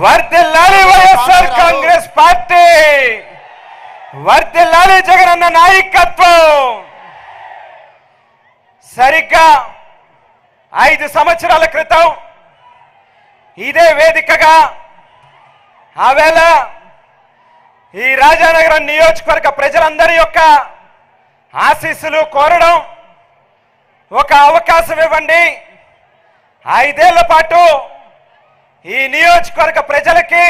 వర్ధిల్లాలి వైఎస్ఆర్ కాంగ్రెస్ పార్టీ, వర్ధిల్లాలి జగనన్న నాయకత్వం. సరిగ్గా 5 సంవత్సరాల క్రితం ఇదే వేదికగా ఆవేళ ఈ రాజానగరం నియోజకవర్గ ప్రజలందరి యొక్క ఆశీస్సులు కోరడం, ఒక అవకాశం ఇవ్వండి, 5 ఏళ్ల పాటు ఈ నియోజకవర్గ ప్రజలకి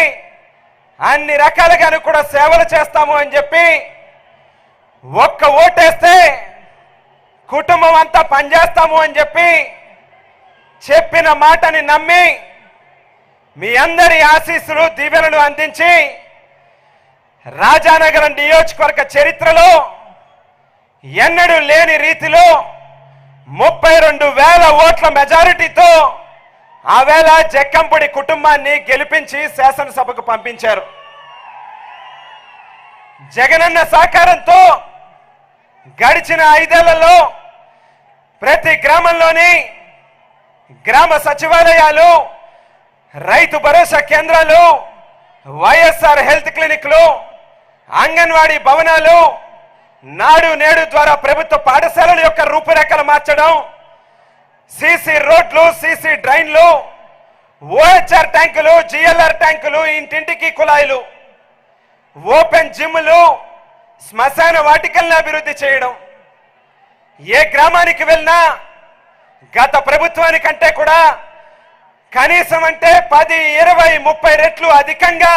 అన్ని రకాలుగాను కూడా సేవలు చేస్తాము అని చెప్పి ఒక్క ఓటేస్తే కుటుంబం అంతా పనిచేస్తాము అని చెప్పి చెప్పిన మాటని నమ్మి మీ అందరి ఆశీస్సులు దీవెనలు అందించి రాజానగరం నియోజకవర్గ చరిత్రలో ఎన్నడూ లేని రీతిలో 32,000 ఓట్ల మెజారిటీతో ఆవేళ జక్కంపూడి కుటుంబాన్ని గెలిపించి శాసనసభకు పంపించారు. జగనన్న సహకారంతో గడిచిన 5 ఏళ్లలో ప్రతి గ్రామంలోని గ్రామ సచివాలయాలు, రైతు భరోసా కేంద్రాలు, వైఎస్ఆర్ హెల్త్ క్లినిక్లు, అంగన్వాడీ భవనాలు, నాడు నేడు ద్వారా ప్రభుత్వ పాఠశాలల యొక్క రూపురేఖలు మార్చడం, సీసీ రోడ్లు, సీసీ డ్రైన్లు, ఓహెచ్ఆర్ ట్యాంకులు, జిఎల్ఆర్ ట్యాంకులు, ఇంటింటికి కుళాయిలు, ఓపెన్ జిమ్లు, శ్మశాన వాటికల్ని అభివృద్ధి చేయడం. ఏ గ్రామానికి వెళ్ళినా గత ప్రభుత్వానికంటే కూడా కనీసం అంటే 10, 20, 30 రెట్లు అధికంగా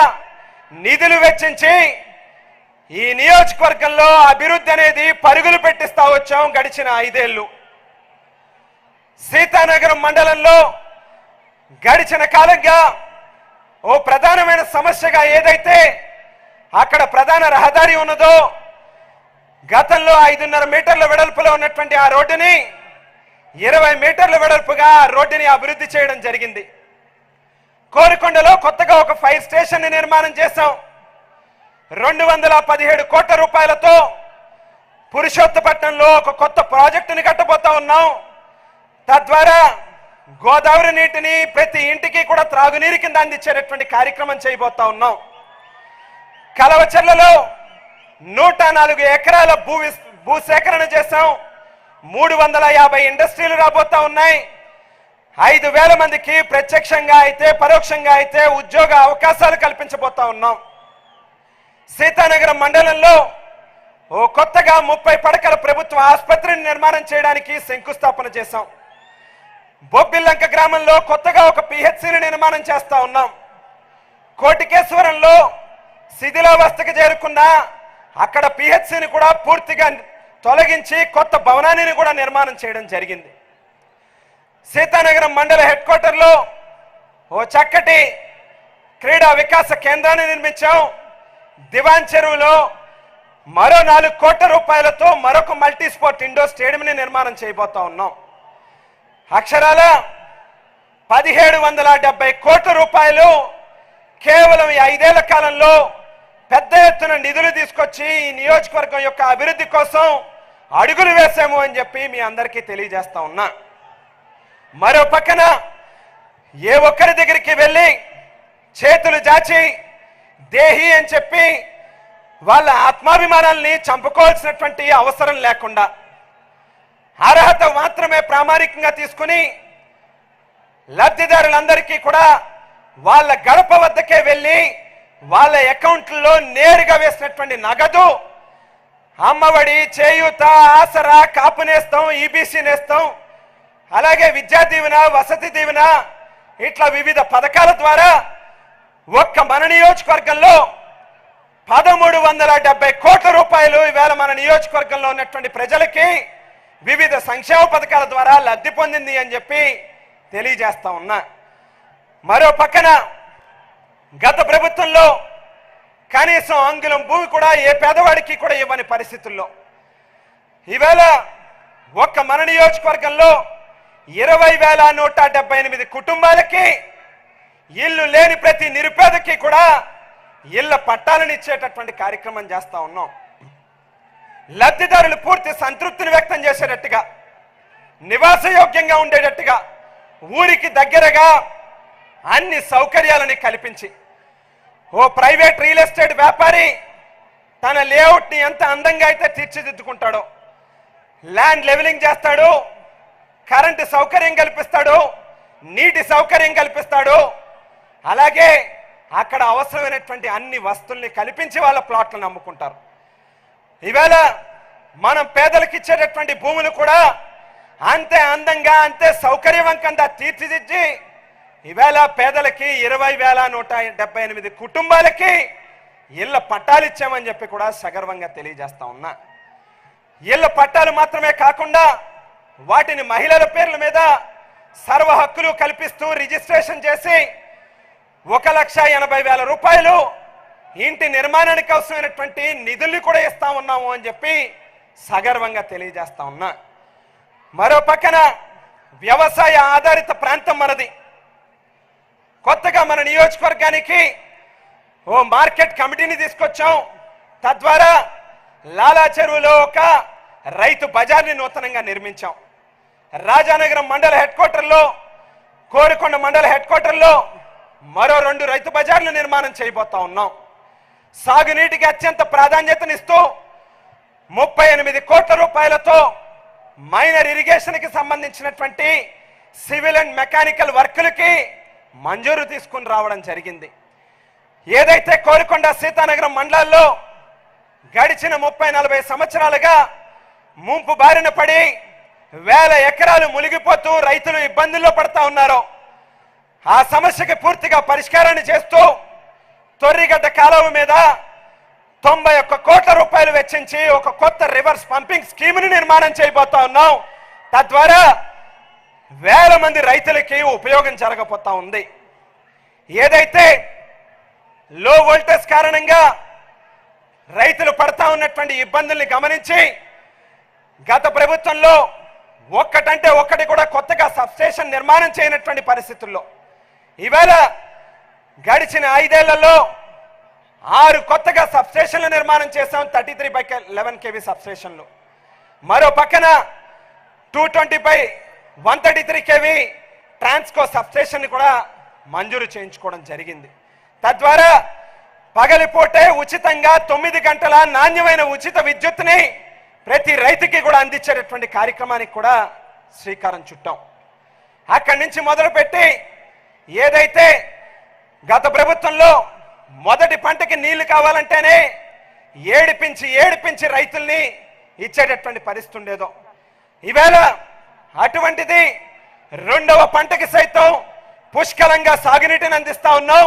నిధులు వెచ్చించి ఈ నియోజకవర్గంలో అభివృద్ధి అనేది పరుగులు పెట్టిస్తా వచ్చాం గడిచిన 5 ఏళ్లు. సీతానగరం మండలంలో గడిచిన కాలంగా ఓ ప్రధానమైన సమస్యగా ఏదైతే అక్కడ ప్రధాన రహదారి ఉన్నదో, గతంలో 5.5 మీటర్ల వెడల్పులో ఉన్నటువంటి ఆ రోడ్డుని 20 మీటర్ల వెడల్పుగా రోడ్డుని అభివృద్ధి చేయడం జరిగింది. కోరికొండలో కొత్తగా ఒక ఫైర్ స్టేషన్ ని నిర్మాణం చేశాం. 217 కోట్ల రూపాయలతో పురుషోత్తపట్నంలో ఒక కొత్త ప్రాజెక్టుని కట్టబోతా ఉన్నాం. తద్వారా గోదావరి నీటిని ప్రతి ఇంటికి కూడా త్రాగునీరు కింద అందించేటటువంటి కార్యక్రమం చేయబోతా ఉన్నాం. కలవచర్లలో 104 ఎకరాల భూసేకరణ చేశాం. 350 ఇండస్ట్రీలు రాబోతా ఉన్నాయి. 5,000 మందికి ప్రత్యక్షంగా అయితే పరోక్షంగా అయితే ఉద్యోగ అవకాశాలు కల్పించబోతా ఉన్నాం. సీతానగరం మండలంలో ఓ కొత్తగా 30 పడకల ప్రభుత్వ ఆసుపత్రిని నిర్మాణం చేయడానికి శంకుస్థాపన చేశాం. బొబ్బిల్లంక గ్రామంలో కొత్తగా ఒక పిహెచ్సిని నిర్మాణం చేస్తా ఉన్నాం. కోటికేశ్వరంలో శిథిలావస్థకు చేరుకున్న అక్కడ పిహెచ్సిని కూడా పూర్తిగా తొలగించి కొత్త భవనాన్ని కూడా నిర్మాణం చేయడం జరిగింది. సీతానగరం మండల హెడ్ క్వార్టర్లో ఓ చక్కటి క్రీడా వికాస కేంద్రాన్ని నిర్మించాం. దివాన్ చెరువులో మరో 4 కోట్ల రూపాయలతో మరొక మల్టీ స్పోర్ట్ ఇండోర్ స్టేడియంని నిర్మాణం చేయబోతా ఉన్నాం. అక్షరాల 1770 కోట్ల రూపాయలు కేవలం ఈ 5 ఏళ్ల కాలంలో పెద్ద ఎత్తున నిధులు తీసుకొచ్చి ఈ నియోజకవర్గం యొక్క అభివృద్ధి కోసం అడుగులు వేసాము అని చెప్పి మీ అందరికీ తెలియజేస్తా ఉన్నా. మరో పక్కన ఏ ఒక్కరి దగ్గరికి వెళ్ళి చేతులు జాచి దేహి అని చెప్పి వాళ్ళ ఆత్మాభిమానాల్ని చంపుకోవాల్సినటువంటి అవసరం లేకుండా అర్హత మాత్రమే ప్రామాణికంగా తీసుకుని లబ్ధిదారులందరికీ కూడా వాళ్ళ గడప వద్దకే వెళ్ళి వాళ్ళ అకౌంట్లలో నేరుగా వేసినటువంటి నగదు, అమ్మఒడి, చేయూత, ఆసరా, కాపు నేస్తం, ఈబీసీ నేస్తం, అలాగే విద్యా దీవెన, వసతి దీవెన, ఇట్లా వివిధ పథకాల ద్వారా ఒక్క మన నియోజకవర్గంలో 1370 కోట్ల రూపాయలు ఈవేళ మన నియోజకవర్గంలో ఉన్నటువంటి ప్రజలకి వివిధ సంక్షేమ పథకాల ద్వారా లబ్ధి పొందింది అని చెప్పి తెలియజేస్తా ఉన్నా. మరో పక్కన గత ప్రభుత్వంలో కనీసం అంగుళం భూమి కూడా ఏ పేదవాడికి కూడా ఇవ్వని పరిస్థితుల్లో ఈవేళ ఒక్క మన నియోజకవర్గంలో 20,178 కుటుంబాలకి ఇల్లు లేని ప్రతి నిరుపేదకి కూడా ఇళ్ల పట్టాలను ఇచ్చేటటువంటి కార్యక్రమం చేస్తా ఉన్నాం. లబ్ధిదారులు పూర్తి సంతృప్తిని వ్యక్తం చేసేటట్టుగా, నివాసయోగ్యంగా ఉండేటట్టుగా, ఊరికి దగ్గరగా అన్ని సౌకర్యాలని కల్పించి ఓ ప్రైవేట్ రియల్ ఎస్టేట్ వ్యాపారి తన లేఅవుట్ని ఎంత అందంగా అయితే తీర్చిదిద్దుకుంటాడో, ల్యాండ్ లెవెలింగ్ చేస్తాడు, కరెంటు సౌకర్యం కల్పిస్తాడు, నీటి సౌకర్యం కల్పిస్తాడు, అలాగే అక్కడ అవసరమైనటువంటి అన్ని వస్తువుల్ని కల్పించి వాళ్ళ ప్లాట్లను అమ్ముకుంటారు. ఈవేళ మనం పేదలకు ఇచ్చేటటువంటి భూములు కూడా అంతే అందంగా అంతే సౌకర్యవంతంగా తీర్చిదిద్ది ఈవేళ పేదలకి 20,178 కుటుంబాలకి ఇళ్ల పట్టాలు ఇచ్చామని చెప్పి కూడా సగర్వంగా తెలియజేస్తా ఉన్నా. ఇళ్ల పట్టాలు మాత్రమే కాకుండా వాటిని మహిళల పేర్ల మీద సర్వ హక్కులు కల్పిస్తూ రిజిస్ట్రేషన్ చేసి 1,80,000 రూపాయలు ఇంటి నిర్మాణానికి అవసరమైనటువంటి నిధుల్ని కూడా ఇస్తా ఉన్నాము అని చెప్పి సగర్వంగా తెలియజేస్తా ఉన్నా. మరో పక్కన వ్యవసాయ ఆధారిత ప్రాంతం మనది. కొత్తగా మన నియోజకవర్గానికి ఓ మార్కెట్ కమిటీని తీసుకొచ్చాం. తద్వారా లాలా చెరువులో ఒక రైతు బజార్ని నూతనంగా నిర్మించాం. రాజానగరం మండల హెడ్ క్వార్టర్లో, కోరుకొండ మండల హెడ్ క్వార్టర్లో మరో 2 రైతు బజార్లు నిర్మాణం చేయబోతా ఉన్నాం. సాగునీటికి అత్యంత ప్రాధాన్యతనిస్తూ 38 కోట్ల రూపాయలతో మైనర్ ఇరిగేషన్కి సంబంధించినటువంటి సివిల్ అండ్ మెకానికల్ వర్కులకి మంజూరు తీసుకుని రావడం జరిగింది. ఏదైతే కోరుకొండ సీతానగరం మండలాల్లో గడిచిన 30-40 సంవత్సరాలుగా ముంపు బారిన పడి వేల ఎకరాలు మునిగిపోతూ రైతులు ఇబ్బందుల్లో పడతా ఉన్నారో ఆ సమస్యకి పూర్తిగా పరిష్కారాన్ని చేస్తూ తొర్రిగడ్డ కాలువ మీద 91 కోట్ల రూపాయలు వెచ్చించి ఒక కొత్త రివర్స్ పంపింగ్ స్కీమ్ని నిర్మాణం చేయబోతా ఉన్నాం. తద్వారా వేల మంది రైతులకి ఉపయోగం జరగబోతా ఉంది. ఏదైతే లో వోల్టేజ్ కారణంగా రైతులు పడతా ఉన్నటువంటి ఇబ్బందుల్ని గమనించి గత ప్రభుత్వంలో ఒక్కటంటే ఒక్కటి కూడా కొత్తగా సబ్స్టేషన్ నిర్మాణం చేయనటువంటి పరిస్థితుల్లో ఈవేళ గడిచిన 5 ఏళ్లలో 6 కొత్తగా సబ్స్టేషన్లు నిర్మాణం చేశాం. 33/11 kV సబ్స్టేషన్లు. మరో పక్కన 220/133 kV ట్రాన్స్కో సబ్స్టేషన్ కూడా మంజూరు చేయించుకోవడం జరిగింది. తద్వారా పగలిపూటే ఉచితంగా 9 గంటల నాణ్యమైన ఉచిత విద్యుత్ని ప్రతి రైతుకి కూడా అందించేటటువంటి కార్యక్రమానికి కూడా శ్రీకారం చుట్టాం. అక్కడి నుంచి మొదలుపెట్టి ఏదైతే గత ప్రభుత్వంలో మొదటి పంటకి నీళ్లు కావాలంటేనే ఏడిపించి రైతుల్ని ఇచ్చేటటువంటి పరిస్థితి ఉండేదో ఈవేళ అటువంటిది 2వ పంటకి సైతం పుష్కలంగా సాగునీటిని అందిస్తా ఉన్నాం.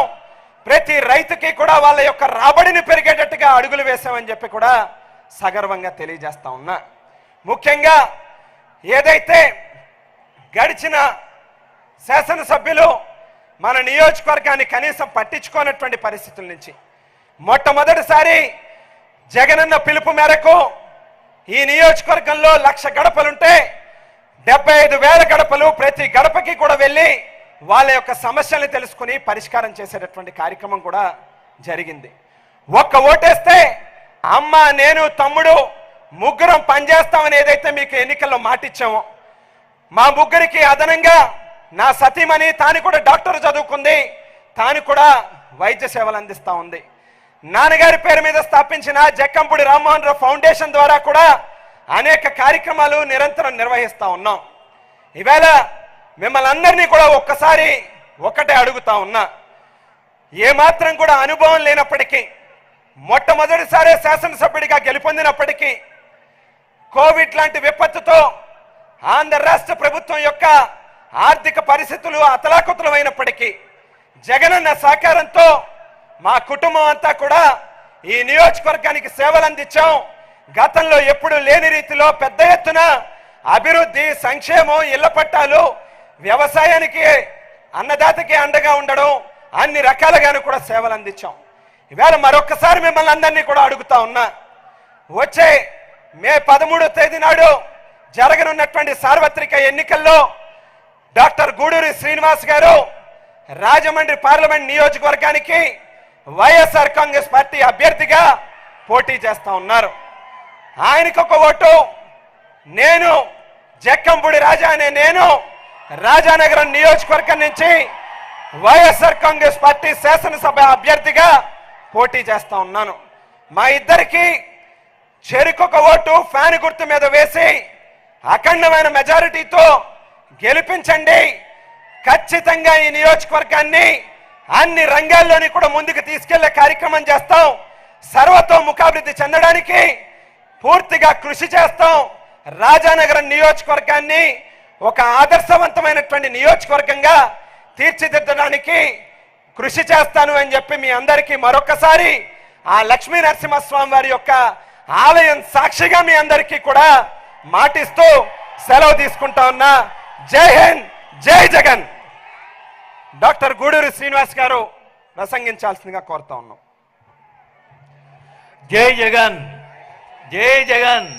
ప్రతి రైతుకి కూడా వాళ్ళ యొక్క రాబడిని పెరిగేటట్టుగా అడుగులు వేసామని చెప్పి కూడా సగర్వంగా తెలియజేస్తా ఉన్నా. ముఖ్యంగా ఏదైతే గడిచిన శాసనసభ్యులు మన నియోజకవర్గాన్ని కనీసం పట్టించుకోనటువంటి పరిస్థితుల నుంచి మొట్టమొదటిసారి జగనన్న పిలుపు మేరకు ఈ నియోజకవర్గంలో 1,00,000 గడపలుంటే 75,000 గడపలు ప్రతి గడపకి కూడా వెళ్ళి వాళ్ళ యొక్క సమస్యల్ని తెలుసుకుని పరిష్కారం చేసేటటువంటి కార్యక్రమం కూడా జరిగింది. ఒక్క ఓటేస్తే అమ్మ, నేను, తమ్ముడు ముగ్గురం పనిచేస్తామని ఏదైతే మీకు ఎన్నికల్లో మాటిచ్చామో మా ముగ్గురికి అదనంగా నా సతీమణి తాను కూడా డాక్టర్ చదువుకుంది, తాను కూడా వైద్య సేవలు అందిస్తూ ఉంది. నాన్నగారి పేరు మీద స్థాపించిన జక్కంపూడి రామ్మోహన్ రావు ఫౌండేషన్ ద్వారా కూడా అనేక కార్యక్రమాలు నిరంతరం నిర్వహిస్తూ ఉన్నాం. ఈవేళ మిమ్మల్ని అందరినీ కూడా ఒక్కసారి ఒకటే అడుగుతా ఉన్నా. ఏమాత్రం కూడా అనుభవం లేనప్పటికీ, మొట్టమొదటిసారి శాసనసభ్యుడిగా గెలుపొందినప్పటికీ, కోవిడ్ లాంటి విపత్తుతో ఆంధ్ర రాష్ట్ర ప్రభుత్వం యొక్క ఆర్థిక పరిస్థితులు అతలాకుతలమైనప్పటికీ జగనన్న సహకారంతో మా కుటుంబం అంతా కూడా ఈ నియోజకవర్గానికి సేవలు అందించాం. గతంలో ఎప్పుడు లేని రీతిలో పెద్ద ఎత్తున అభివృద్ధి, సంక్షేమం, ఇళ్ల పట్టాలు, వ్యవసాయానికి అన్నదాతకి అండగా ఉండడం, అన్ని రకాలుగాను కూడా సేవలు అందించాం. ఈవేళ మరొక్కసారి మిమ్మల్ని అందరినీ కూడా అడుగుతా ఉన్నా. వచ్చే మే 13వ తేదీ నాడు జరగనున్నటువంటి సార్వత్రిక ఎన్నికల్లో డాక్టర్ గూడూరి శ్రీనివాస్ గారు రాజమండ్రి పార్లమెంట్ నియోజకవర్గానికి వైఎస్ఆర్ కాంగ్రెస్ పార్టీ అభ్యర్థిగా పోటీ చేస్తా ఉన్నారు. ఆయనకు ఒక ఓటు, నేను జక్కంపూడి రాజా అనే నేను రాజానగరం నియోజకవర్గం నుంచి వైఎస్ఆర్ కాంగ్రెస్ పార్టీ శాసనసభ అభ్యర్థిగా పోటీ చేస్తా ఉన్నాను. మా ఇద్దరికి చెరుకొక ఓటు ఫ్యాన్ గుర్తు మీద వేసి అఖండమైన మెజారిటీతో గెలిపించండి. ఖచ్చితంగా ఈ నియోజకవర్గాన్ని అన్ని రంగాల్లోని కూడా ముందుకు తీసుకెళ్లే కార్యక్రమం చేస్తాం. సర్వతోముఖాభివృద్ధి చెందడానికి పూర్తిగా కృషి చేస్తాం. రాజానగరం నియోజకవర్గాన్ని ఒక ఆదర్శవంతమైనటువంటి నియోజకవర్గంగా తీర్చిదిద్దడానికి కృషి చేస్తాను అని చెప్పి మీ అందరికీ మరొకసారి ఆ లక్ష్మీ నరసింహస్వామి వారి యొక్క ఆలయం సాక్షిగా మీ అందరికీ కూడా మాటిస్తూ సెలవు తీసుకుంటా ఉన్నా. జై హింద్, జై జగన్. డాక్టర్ గూడూరు శ్రీనివాస్ గారు ప్రసంగించాల్సిందిగా కోరుతా ఉన్నాం. జై జగన్, జై జగన్,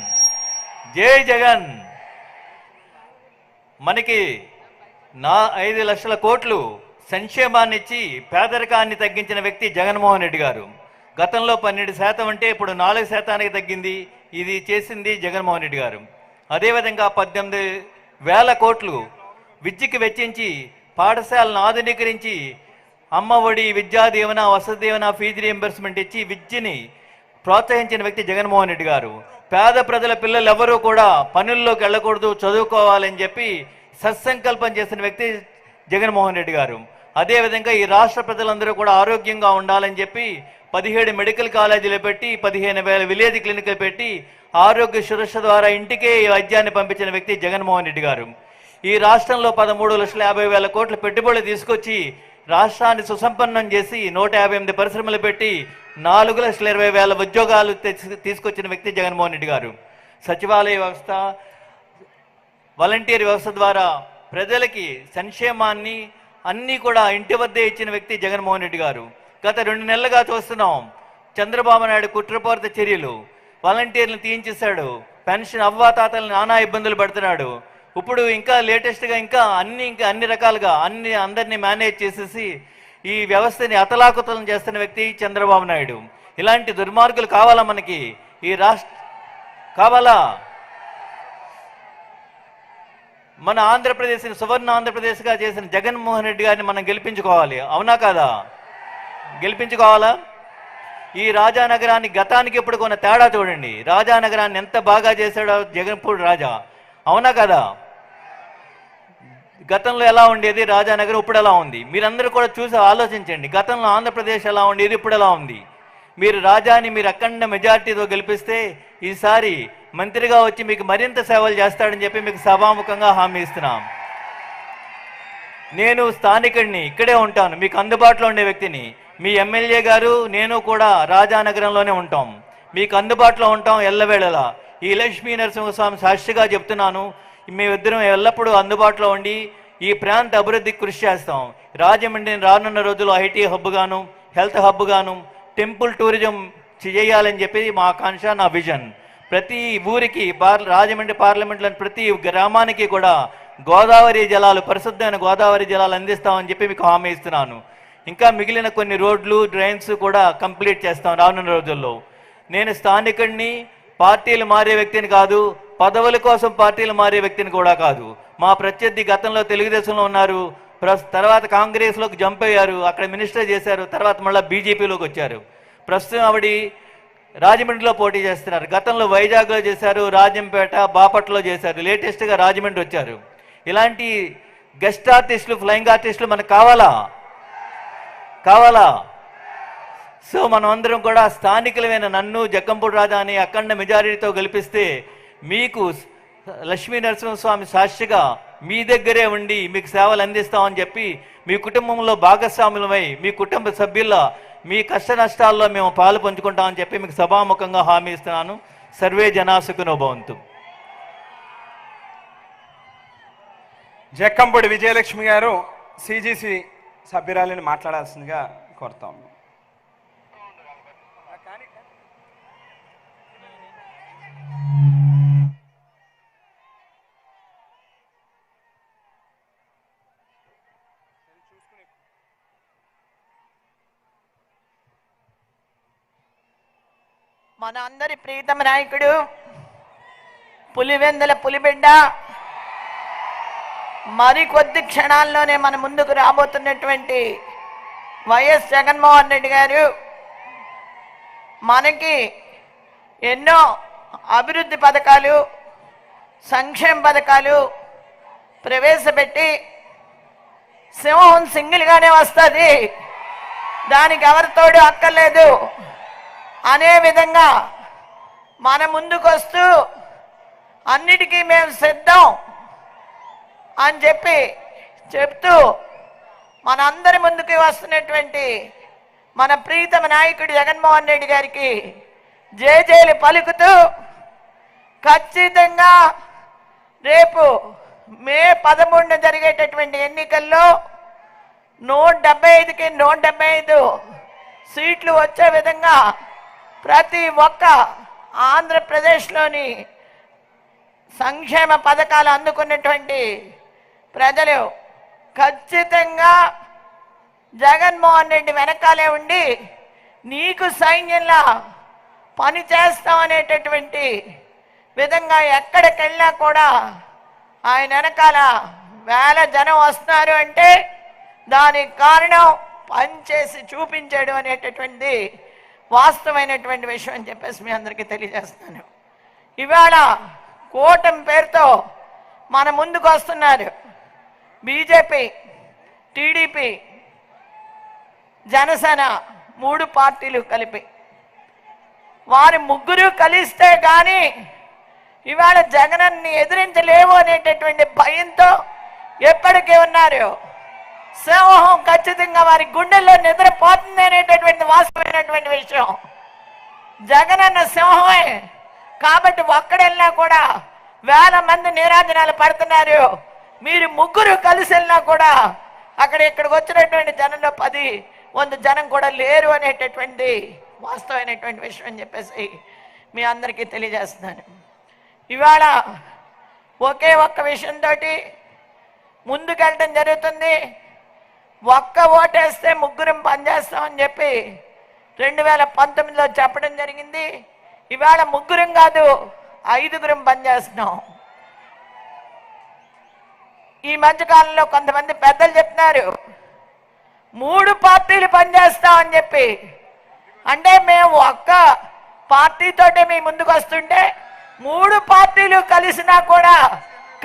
జై జగన్. మనకి 5 లక్షల కోట్లు సంక్షేమాన్ని ఇచ్చి పేదరికాన్ని తగ్గించిన వ్యక్తి జగన్మోహన్ రెడ్డి గారు. గతంలో 12% అంటే ఇప్పుడు 4% తగ్గింది. ఇది చేసింది జగన్మోహన్ రెడ్డి గారు. అదేవిధంగా 18,000 కోట్లు విద్యకి వెచ్చించి పాఠశాలను ఆధునీకరించి అమ్మ ఒడి, విద్యా దీవెన, వసతి దీవెన, ఫీజు రీఎంబర్స్మెంట్ ఇచ్చి విద్యని ప్రోత్సహించిన వ్యక్తి జగన్మోహన్ రెడ్డి గారు. పేద ప్రజల పిల్లలు ఎవరూ కూడా పనుల్లోకి వెళ్ళకూడదు, చదువుకోవాలని చెప్పి సత్సంకల్పం చేసిన వ్యక్తి జగన్మోహన్ రెడ్డి గారు. అదేవిధంగా ఈ రాష్ట్ర ప్రజలందరూ కూడా ఆరోగ్యంగా ఉండాలని చెప్పి 17 మెడికల్ కాలేజీలు పెట్టి 15,000 విలేజ్ క్లినిక్లు పెట్టి ఆరోగ్య సురక్ష ద్వారా ఇంటికే వైద్యాన్ని పంపించిన వ్యక్తి జగన్మోహన్ రెడ్డి గారు. ఈ రాష్ట్రంలో 13,50,000 కోట్ల పెట్టుబడులు తీసుకొచ్చి రాష్ట్రాన్ని సుసంపన్నం చేసి 158 పరిశ్రమలు పెట్టి 4,20,000 ఉద్యోగాలు తీసుకొచ్చిన వ్యక్తి జగన్మోహన్ రెడ్డి గారు. సచివాలయ వ్యవస్థ, వాలంటీర్ వ్యవస్థ ద్వారా ప్రజలకి సంక్షేమాన్ని అన్నీ కూడా ఇంటి వద్దే ఇచ్చిన వ్యక్తి జగన్మోహన్ రెడ్డి గారు. గత 2 నెలలుగా చూస్తున్నాం చంద్రబాబు నాయుడు కుట్రపూరిత చర్యలు. వాలంటీర్లను తీయించేశాడు, పెన్షన్ అవ్వాతాతలను నానా ఇబ్బందులు పడుతున్నాడు. ఇప్పుడు ఇంకా లేటెస్ట్గా ఇంకా అన్ని రకాలుగా అందరినీ మేనేజ్ చేసేసి ఈ వ్యవస్థని అతలాకుతలం చేస్తున్న వ్యక్తి చంద్రబాబు నాయుడు. ఇలాంటి దుర్మార్గులు కావాలా మనకి? ఈ కావాలా? మన ఆంధ్రప్రదేశ్ని సువర్ణ ఆంధ్రప్రదేశ్గా చేసిన జగన్మోహన్ రెడ్డి గారిని మనం గెలిపించుకోవాలి. అవునా కాదా? గెలిపించుకోవాలా? ఈ రాజానగరాన్ని గతానికి ఇప్పుడు కొన్న తేడా చూడండి. రాజానగరాన్ని ఎంత బాగా చేశాడో జగన్పూడి రాజా. అవునా కదా? గతంలో ఎలా ఉండేది రాజానగరం, ఇప్పుడు ఎలా ఉంది? మీరందరూ కూడా చూసి ఆలోచించండి. గతంలో ఆంధ్రప్రదేశ్ ఎలా ఉండేది, ఇప్పుడు ఎలా ఉంది? మీరు రాజాని అఖండ మెజార్టీతో గెలిపిస్తే ఈసారి మంత్రిగా వచ్చి మీకు మరింత సేవలు చేస్తాడని చెప్పి మీకు సభాముఖంగా హామీ ఇస్తున్నాం. నేను స్థానికుడిని, ఇక్కడే ఉంటాను, మీకు అందుబాటులో ఉండే వ్యక్తిని. మీ ఎమ్మెల్యే గారు నేను కూడా రాజానగరంలోనే ఉంటాం, మీకు అందుబాటులో ఉంటాం ఎల్లవేళలా. ఈ లక్ష్మీ నరసింహస్వామి సాక్షిగా చెప్తున్నాను, మేమిద్దరం ఎల్లప్పుడూ అందుబాటులో ఉండి ఈ ప్రాంత అభివృద్ధికి కృషి చేస్తాం. రాజమండ్రిని రానున్న రోజుల్లో ఐటీ హబ్ గాను, హెల్త్ హబ్ గాను, టెంపుల్ టూరిజం చేయాలని చెప్పి మా ఆకాంక్ష, నా విజన్. ప్రతి ఊరికి రాజమండ్రి పార్లమెంట్లోని ప్రతి గ్రామానికి కూడా గోదావరి జలాలు, పరిశుద్ధమైన గోదావరి జలాలు అందిస్తామని చెప్పి మీకు హామీ ఇస్తున్నాను. ఇంకా మిగిలిన కొన్ని రోడ్లు, డ్రైన్స్ కూడా కంప్లీట్ చేస్తాం రానున్న రోజుల్లో. నేను స్థానికుడిని, పార్టీలు మారే వ్యక్తిని కాదు, పదవుల కోసం పార్టీలు మారే వ్యక్తిని కూడా కాదు. మా ప్రత్యర్థి గతంలో తెలుగుదేశంలో ఉన్నారు, తర్వాత కాంగ్రెస్లోకి జంప్ అయ్యారు, అక్కడ మినిస్టర్ చేశారు, తర్వాత మళ్ళీ బీజేపీలోకి వచ్చారు. ప్రస్తుతం ఆవిడ రాజమండ్రిలో పోటీ చేస్తున్నారు. గతంలో వైజాగ్లో చేశారు, రాజంపేట, బాపట్లలో చేశారు, లేటెస్ట్గా రాజమండ్రి వచ్చారు. ఇలాంటి గెస్ట్ ఆర్టిస్టులు, ఫ్లయింగ్ ఆర్టిస్టులు మనకు కావాలా? సో మనం అందరం కూడా స్థానికులమైన నన్ను, జక్కంపూడి రాజాని అఖండ మెజారిటీతో గెలిపిస్తే మీకు లక్ష్మీ నరసింహస్వామి సాక్షిగా మీ దగ్గరే ఉండి మీకు సేవలు అందిస్తామని చెప్పి మీ కుటుంబంలో భాగస్వాములమై మీ కుటుంబ సభ్యుల మీ కష్ట నష్టాల్లో మేము పాలు పంచుకుంటామని చెప్పి మీకు సభాముఖంగా హామీ ఇస్తున్నాను. సర్వే జనా సుఖినో భవంతు. జక్కంపూడి విజయలక్ష్మి గారు సిజిసి సభ్యురాలిని మాట్లాడాల్సిందిగా కోరుతాము. మన అందరి ప్రీతమ నాయకుడు, పులివెందుల పులిబిడ్డ, మరికొద్ది క్షణాల్లోనే మన ముందుకు రాబోతున్నటువంటి వైఎస్ జగన్మోహన్ రెడ్డి గారు మనకి ఎన్నో అభివృద్ధి పథకాలు, సంక్షేమ పథకాలు ప్రవేశపెట్టి సింహం సింగిల్గానే వస్తుంది, దానికి ఎవరితోడు అక్కర్లేదు అనే విధంగా మన ముందుకు వస్తూ అన్నిటికీ మేము సిద్ధం అని చెప్తూ మనందరి ముందుకు వస్తున్నటువంటి మన ప్రీతమ నాయకుడు జగన్మోహన్ రెడ్డి గారికి జేజేలు పలుకుతూ ఖచ్చితంగా రేపు మే 13న జరిగేటటువంటి ఎన్నికల్లో 175కి 175 సీట్లు వచ్చే విధంగా ప్రతి ఒక్క ఆంధ్రప్రదేశ్లోని సంక్షేమ పథకాలు అందుకున్నటువంటి ప్రజలు ఖచ్చితంగా జగన్మోహన్ రెడ్డి వెనకాలే ఉండి నీకు సైన్యంలా పని చేస్తామనేటటువంటి విధంగా ఎక్కడికెళ్ళినా కూడా ఆయన వెనకాల వేల జనం వస్తున్నారు అంటే దానికి కారణం పనిచేసి చూపించాడు అనేటటువంటి వాస్తవమైనటువంటి విషయం అని చెప్పేసి మీ అందరికీ తెలియజేస్తున్నాను. ఇవాళ కూటమి పేరుతో మన ముందుకు వస్తున్నారు బీజేపీ, టీడీపీ, జనసేన 3 పార్టీలు కలిపి. వారి ముగ్గురు కలిస్తే కానీ ఇవాళ జగనన్ని ఎదిరించలేవు అనేటటువంటి భయంతో ఎప్పటికీ ఉన్నారు. సింహం ఖచ్చితంగా వారి గుండెల్లో నిద్రపోతుంది అనేటటువంటి వాస్తవమైనటువంటి విషయం. జగనన్న సింహమే కాబట్టి ఒక్కడెళ్ళినా కూడా వేల మంది నీరాజనాలు పడుతున్నారు. మీరు ముగ్గురు కలిసి వెళ్ళినా కూడా ఇక్కడికి వచ్చినటువంటి జనంలో 10 జనం కూడా లేరు అనేటటువంటి వాస్తవమైనటువంటి విషయం అని చెప్పేసి మీ అందరికీ తెలియజేస్తున్నాను. ఇవాళ ఒకే ఒక్క విషయంతో ముందుకెళ్ళటం జరుగుతుంది. ఒక్క ఓటేస్తే ముగ్గురం పనిచేస్తామని చెప్పి 2019లో చెప్పడం జరిగింది. ఇవాళ ముగ్గురం కాదు 5గురం పనిచేస్తున్నాం. ఈ మధ్యకాలంలో కొంతమంది పెద్దలు చెప్తున్నారు 3 పార్టీలు పనిచేస్తామని చెప్పి. అంటే మేము ఒక్క పార్టీతోటే మీ ముందుకు వస్తుంటే 3 పార్టీలు కలిసినా కూడా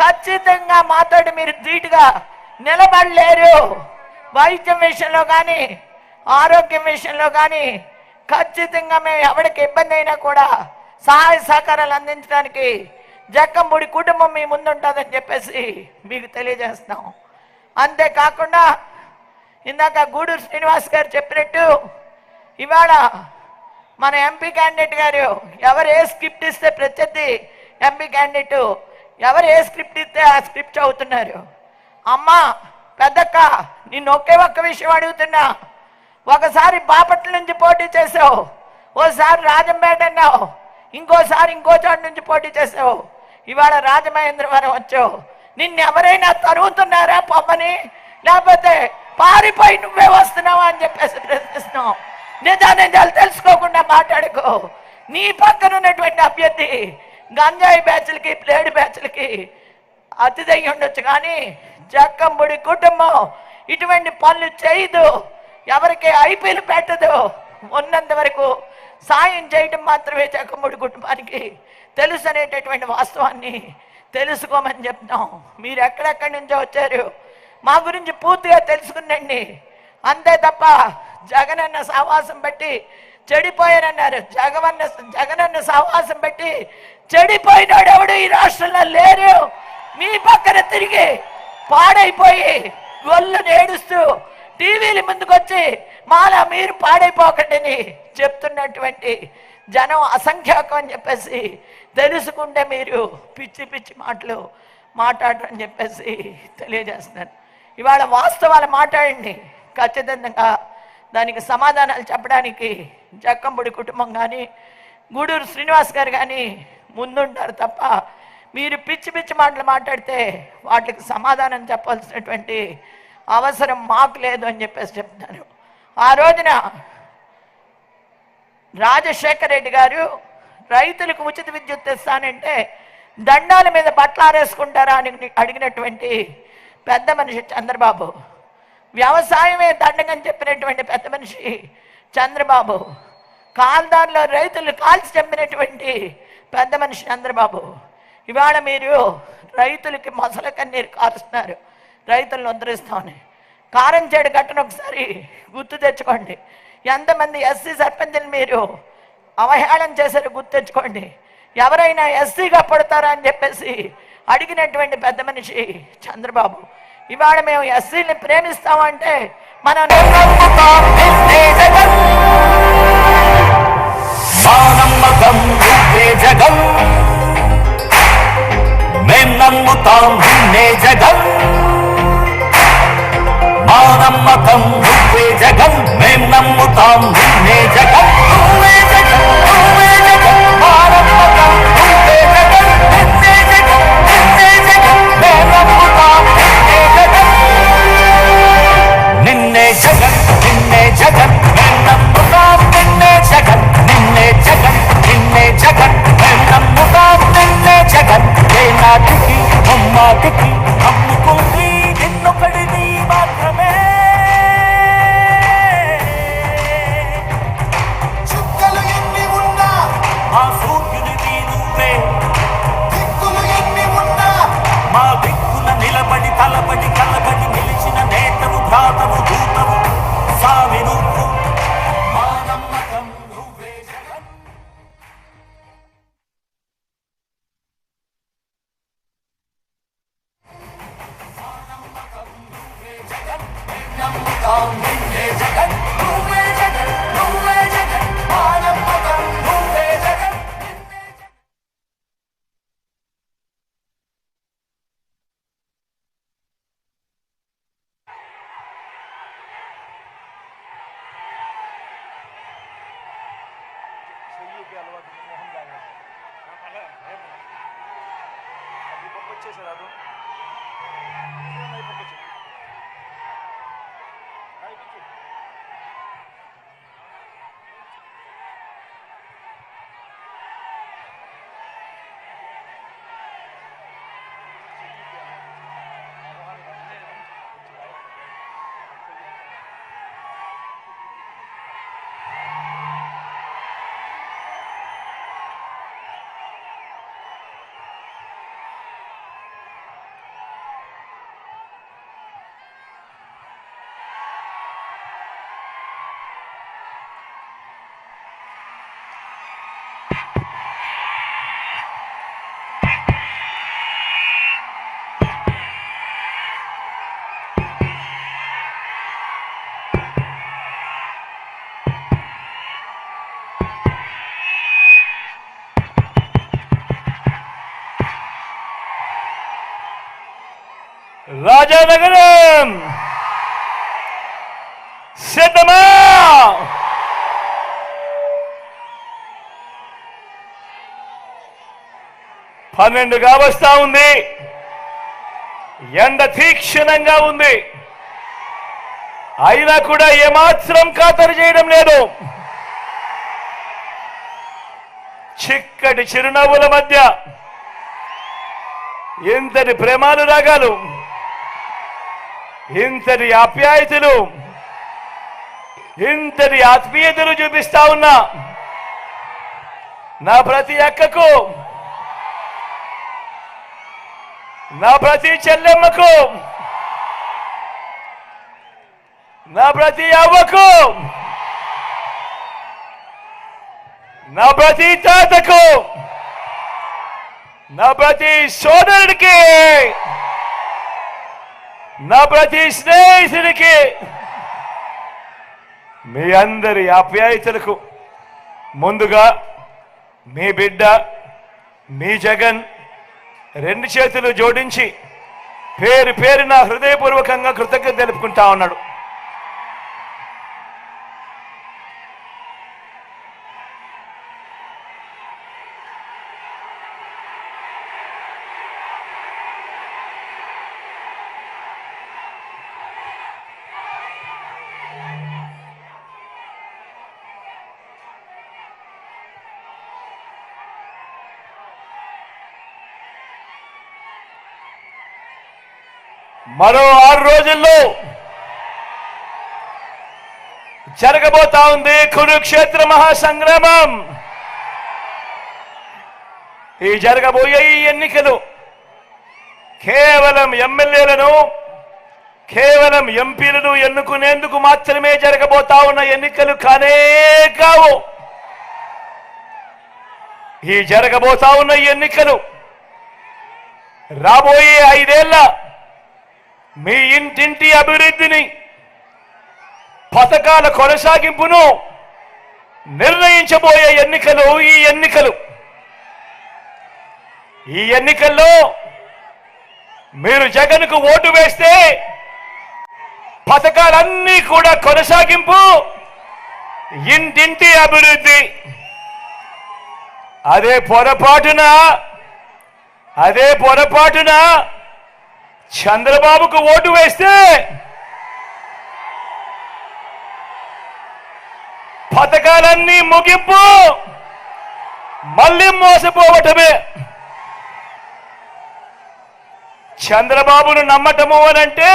ఖచ్చితంగా మాతోటి మీరు ధీటుగా నిలబడలేరు. వైద్యం విషయంలో కానీ ఆరోగ్యం విషయంలో కానీ ఖచ్చితంగా మేము ఎవరికి ఇబ్బంది అయినా కూడా సహాయ సహకారాలు అందించడానికి జక్కంపూడి కుటుంబం మీ ముందు ఉంటుందని చెప్పేసి మీకు తెలియజేస్తున్నాం. అంతేకాకుండా ఇందాక గూడూరు శ్రీనివాస్ గారు చెప్పినట్టు ఇవాళ మన ఎంపీ క్యాండిడేట్ గారు ఎవరు ఏ స్క్రిప్ట్ ఇస్తే ప్రత్యర్థి ఎంపీ క్యాండిడేట్ ఎవరు ఏ స్క్రిప్ట్ ఇస్తే ఆ స్క్రిప్ట్ చదువుతున్నారు. అమ్మ పెద్దక్క నిన్ను ఒక్క విషయం అడుగుతున్నా. ఒకసారి బాపట్ల నుంచి పోటీ చేసావు, ఓసారి రాజంపేట అన్నావు, ఇంకోసారి ఇంకో చోటు నుంచి పోటీ చేసావు, ఇవాళ రాజమహేంద్రవరం వచ్చావు. నిన్ను ఎవరైనా తరుగుతున్నారా పొమ్మని, లేకపోతే పారిపోయి నువ్వే వస్తున్నావా అని చెప్పేసి ప్రశ్నిస్తున్నావు. నిజాలు తెలుసుకోకుండా మాట్లాడుకో. నీ పక్కన ఉన్నటువంటి అభ్యర్థి గంజాయి బ్యాచ్లకి ప్లేడ్ బ్యాచ్లకి అతిథయ్యి ఉండొచ్చు, కానీ జక్కంపూడి కుటుంబం ఇటువంటి పనులు చేయదు, ఎవరికి ఐపీలు పెట్టదు. ఉన్నంత వరకు సాయం చేయడం మాత్రమే జక్కంపూడి కుటుంబానికి తెలుసు అనేటటువంటి వాస్తవాన్ని తెలుసుకోమని చెప్తాం. మీరు ఎక్కడెక్కడి నుంచో వచ్చారు, మా గురించి పూర్తిగా తెలుసుకునండి. అంతే తప్ప జగనన్న సహవాసం బట్టి చెడిపోయారన్నారు. జగనన్న సహవాసం బట్టి చెడిపోయినాడు ఎవడు ఈ రాష్ట్రంలో లేరు. మీ పక్కన తిరిగి పాడైపోయి గొల్లు నేడుస్తూ టీవీల ముందుకొచ్చి మాలా మీరు పాడైపోకండి చెప్తున్నటువంటి జనం అసంఖ్యాకం అని చెప్పేసి తెలుసుకుంటే మీరు పిచ్చి పిచ్చి మాటలు మాట్లాడరని చెప్పేసి తెలియజేస్తున్నాను. ఇవాళ వాస్తవాలు మాట్లాడండి. ఖచ్చితంగా దానికి సమాధానాలు చెప్పడానికి జక్కంపూడి కుటుంబం కానీ గూడూరు శ్రీనివాస్ గారు కానీ ముందుంటారు తప్ప మీరు పిచ్చి పిచ్చి మాటలు మాట్లాడితే వాటికి సమాధానం చెప్పాల్సినటువంటి అవసరం మాకు లేదు అని చెప్పేసి చెప్తున్నారు. ఆ రోజున రాజశేఖర రెడ్డి గారు రైతులకు ఉచిత విద్యుత్ ఇస్తానంటే దండాల మీద బట్టలు ఆరేసుకుంటారా అని అడిగినటువంటి పెద్ద మనిషి చంద్రబాబు, వ్యవసాయమే దండగని చెప్పినటువంటి పెద్ద మనిషి చంద్రబాబు, కాల్దారిలో రైతులు కాల్చి చంపినటువంటి పెద్ద మనిషి చంద్రబాబు. ఇవాళ మీరు రైతులకి మొసల కన్నీరు కారుస్తున్నారు, రైతులను ఉద్ధరిస్తామని. కారంచేడు ఘటన ఒకసారి గుర్తు తెచ్చుకోండి. ఎంతమంది ఎస్సీ సర్పంచులు మీరు అవహేళన చేశారు గుర్తు తెచ్చుకోండి. ఎవరైనా ఎస్సీగా పడతారా అని చెప్పేసి అడిగినటువంటి పెద్ద మనిషి చంద్రబాబు. ఇవాళ మేము ఎస్సీని ప్రేమిస్తామంటే మనం జగన్ మేం నమ్ముతాం నిన్నే జగన్, మా నమ్మకం నువ్వే జగన్, మేం నమ్ముతాం నిన్నే జగన్, నువ్వే జగన్, నువ్వే జగన్, మా నమ్మకం నువ్వే జగన్, నిన్నే జగన్, నిన్నే జగన్, మేం నమ్ముతాం నిన్నే జగన్, నిన్నే జగన్, నిన్నే జగన్, మేం నమ్ముతాం నిన్నే జగన్, నిన్నే జగన్, నిన్నే జగన్, మేం నమ్ముతాం నిన్నే జగన్, ఏ నాటికి అమ్మాటికి అమ్ముకుంది నిన్నొకడిని మాత్రమే. చుక్కలు ఎన్ని ఉన్నా మా సూర్యుడివి నువ్వే, దిక్కులు ఎన్ని ఉన్నా మా దిక్కున నిలబడి తలబడి కలబడి నిలిచిన నేతవు భ్రాతవు దూతవు సామి నువ్వు, మా నమ్మకం నువ్వే జగన్. నమ్ముతాం నిన్నే జగన్, నువ్వే జగన్, నువ్వే జగన్, మా నమ్మకం నువ్వే జగన్, నిన్నే జగన్. రాజానగరం సిద్ధమా? 12గా వస్తా ఉంది. ఎండ తీక్షణంగా ఉంది. అయినా కూడా ఏమాత్రం ఖాతరు చేయడం లేదు. చిక్కటి చిరునవ్వుల మధ్య ఇంతటి ప్రేమానురాగాలు, ఇంతటి ఆప్యాయతలు, ఇంతటి ఆత్మీయతలు చూపిస్తా ఉన్నా నా ప్రతి అక్కకు, నా ప్రతి చెల్లెమ్మకు, నా ప్రతి అవ్వకు, నా ప్రతి తాతకు, నా ప్రతి సోదరుడికి, నా ప్రతి స్నేహితుడికి, మీ అందరి ఆప్యాయతలకు ముందుగా మీ బిడ్డ, మీ జగన్ 2 చేతులు జోడించి పేరు పేరున హృదయపూర్వకంగా కృతజ్ఞత తెలుపుకుంటా ఉన్నాడు. మరో 6 రోజుల్లో జరగబోతా ఉంది కురుక్షేత్ర మహాసంగ్రామం. ఈ జరగబోయే ఈ ఎన్నికలు కేవలం ఎమ్మెల్యేలను, కేవలం ఎంపీలను ఎన్నుకునేందుకు మాత్రమే జరగబోతా ఉన్న ఎన్నికలు కానే కావు. ఈ జరగబోతా ఉన్న ఎన్నికలు రాబోయే 5 ఏళ్ల మీ ఇంటింటి అభివృద్ధిని, పథకాల కొనసాగింపును నిర్ణయించబోయే ఎన్నికలు ఈ ఎన్నికల్లో మీరు జగన్కు ఓటు వేస్తే పథకాలన్నీ కూడా కొనసాగింపు, ఇంటింటి అభివృద్ధి. అదే పొరపాటున చంద్రబాబుకు ఓటు వేస్తే పథకాలన్నీ ముగింపు, మళ్ళీ మోసపోవటమే. చంద్రబాబును నమ్మటము అనంటే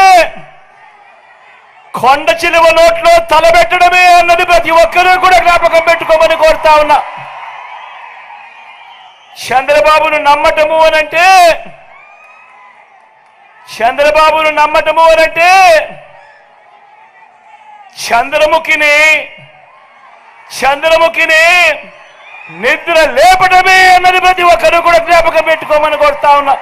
కొండ చిలువ నోట్లో తలబెట్టడమే అన్నది ప్రతి ఒక్కరూ కూడా జ్ఞాపకం పెట్టుకోమని కోరుతా ఉన్నా. చంద్రబాబును నమ్మటము అనంటే చంద్రముఖిని నిద్ర లేపడమే అన్నది ప్రతి ఒక్కరూ కూడా జ్ఞాపకం పెట్టుకోమని కోరుతా ఉన్నా.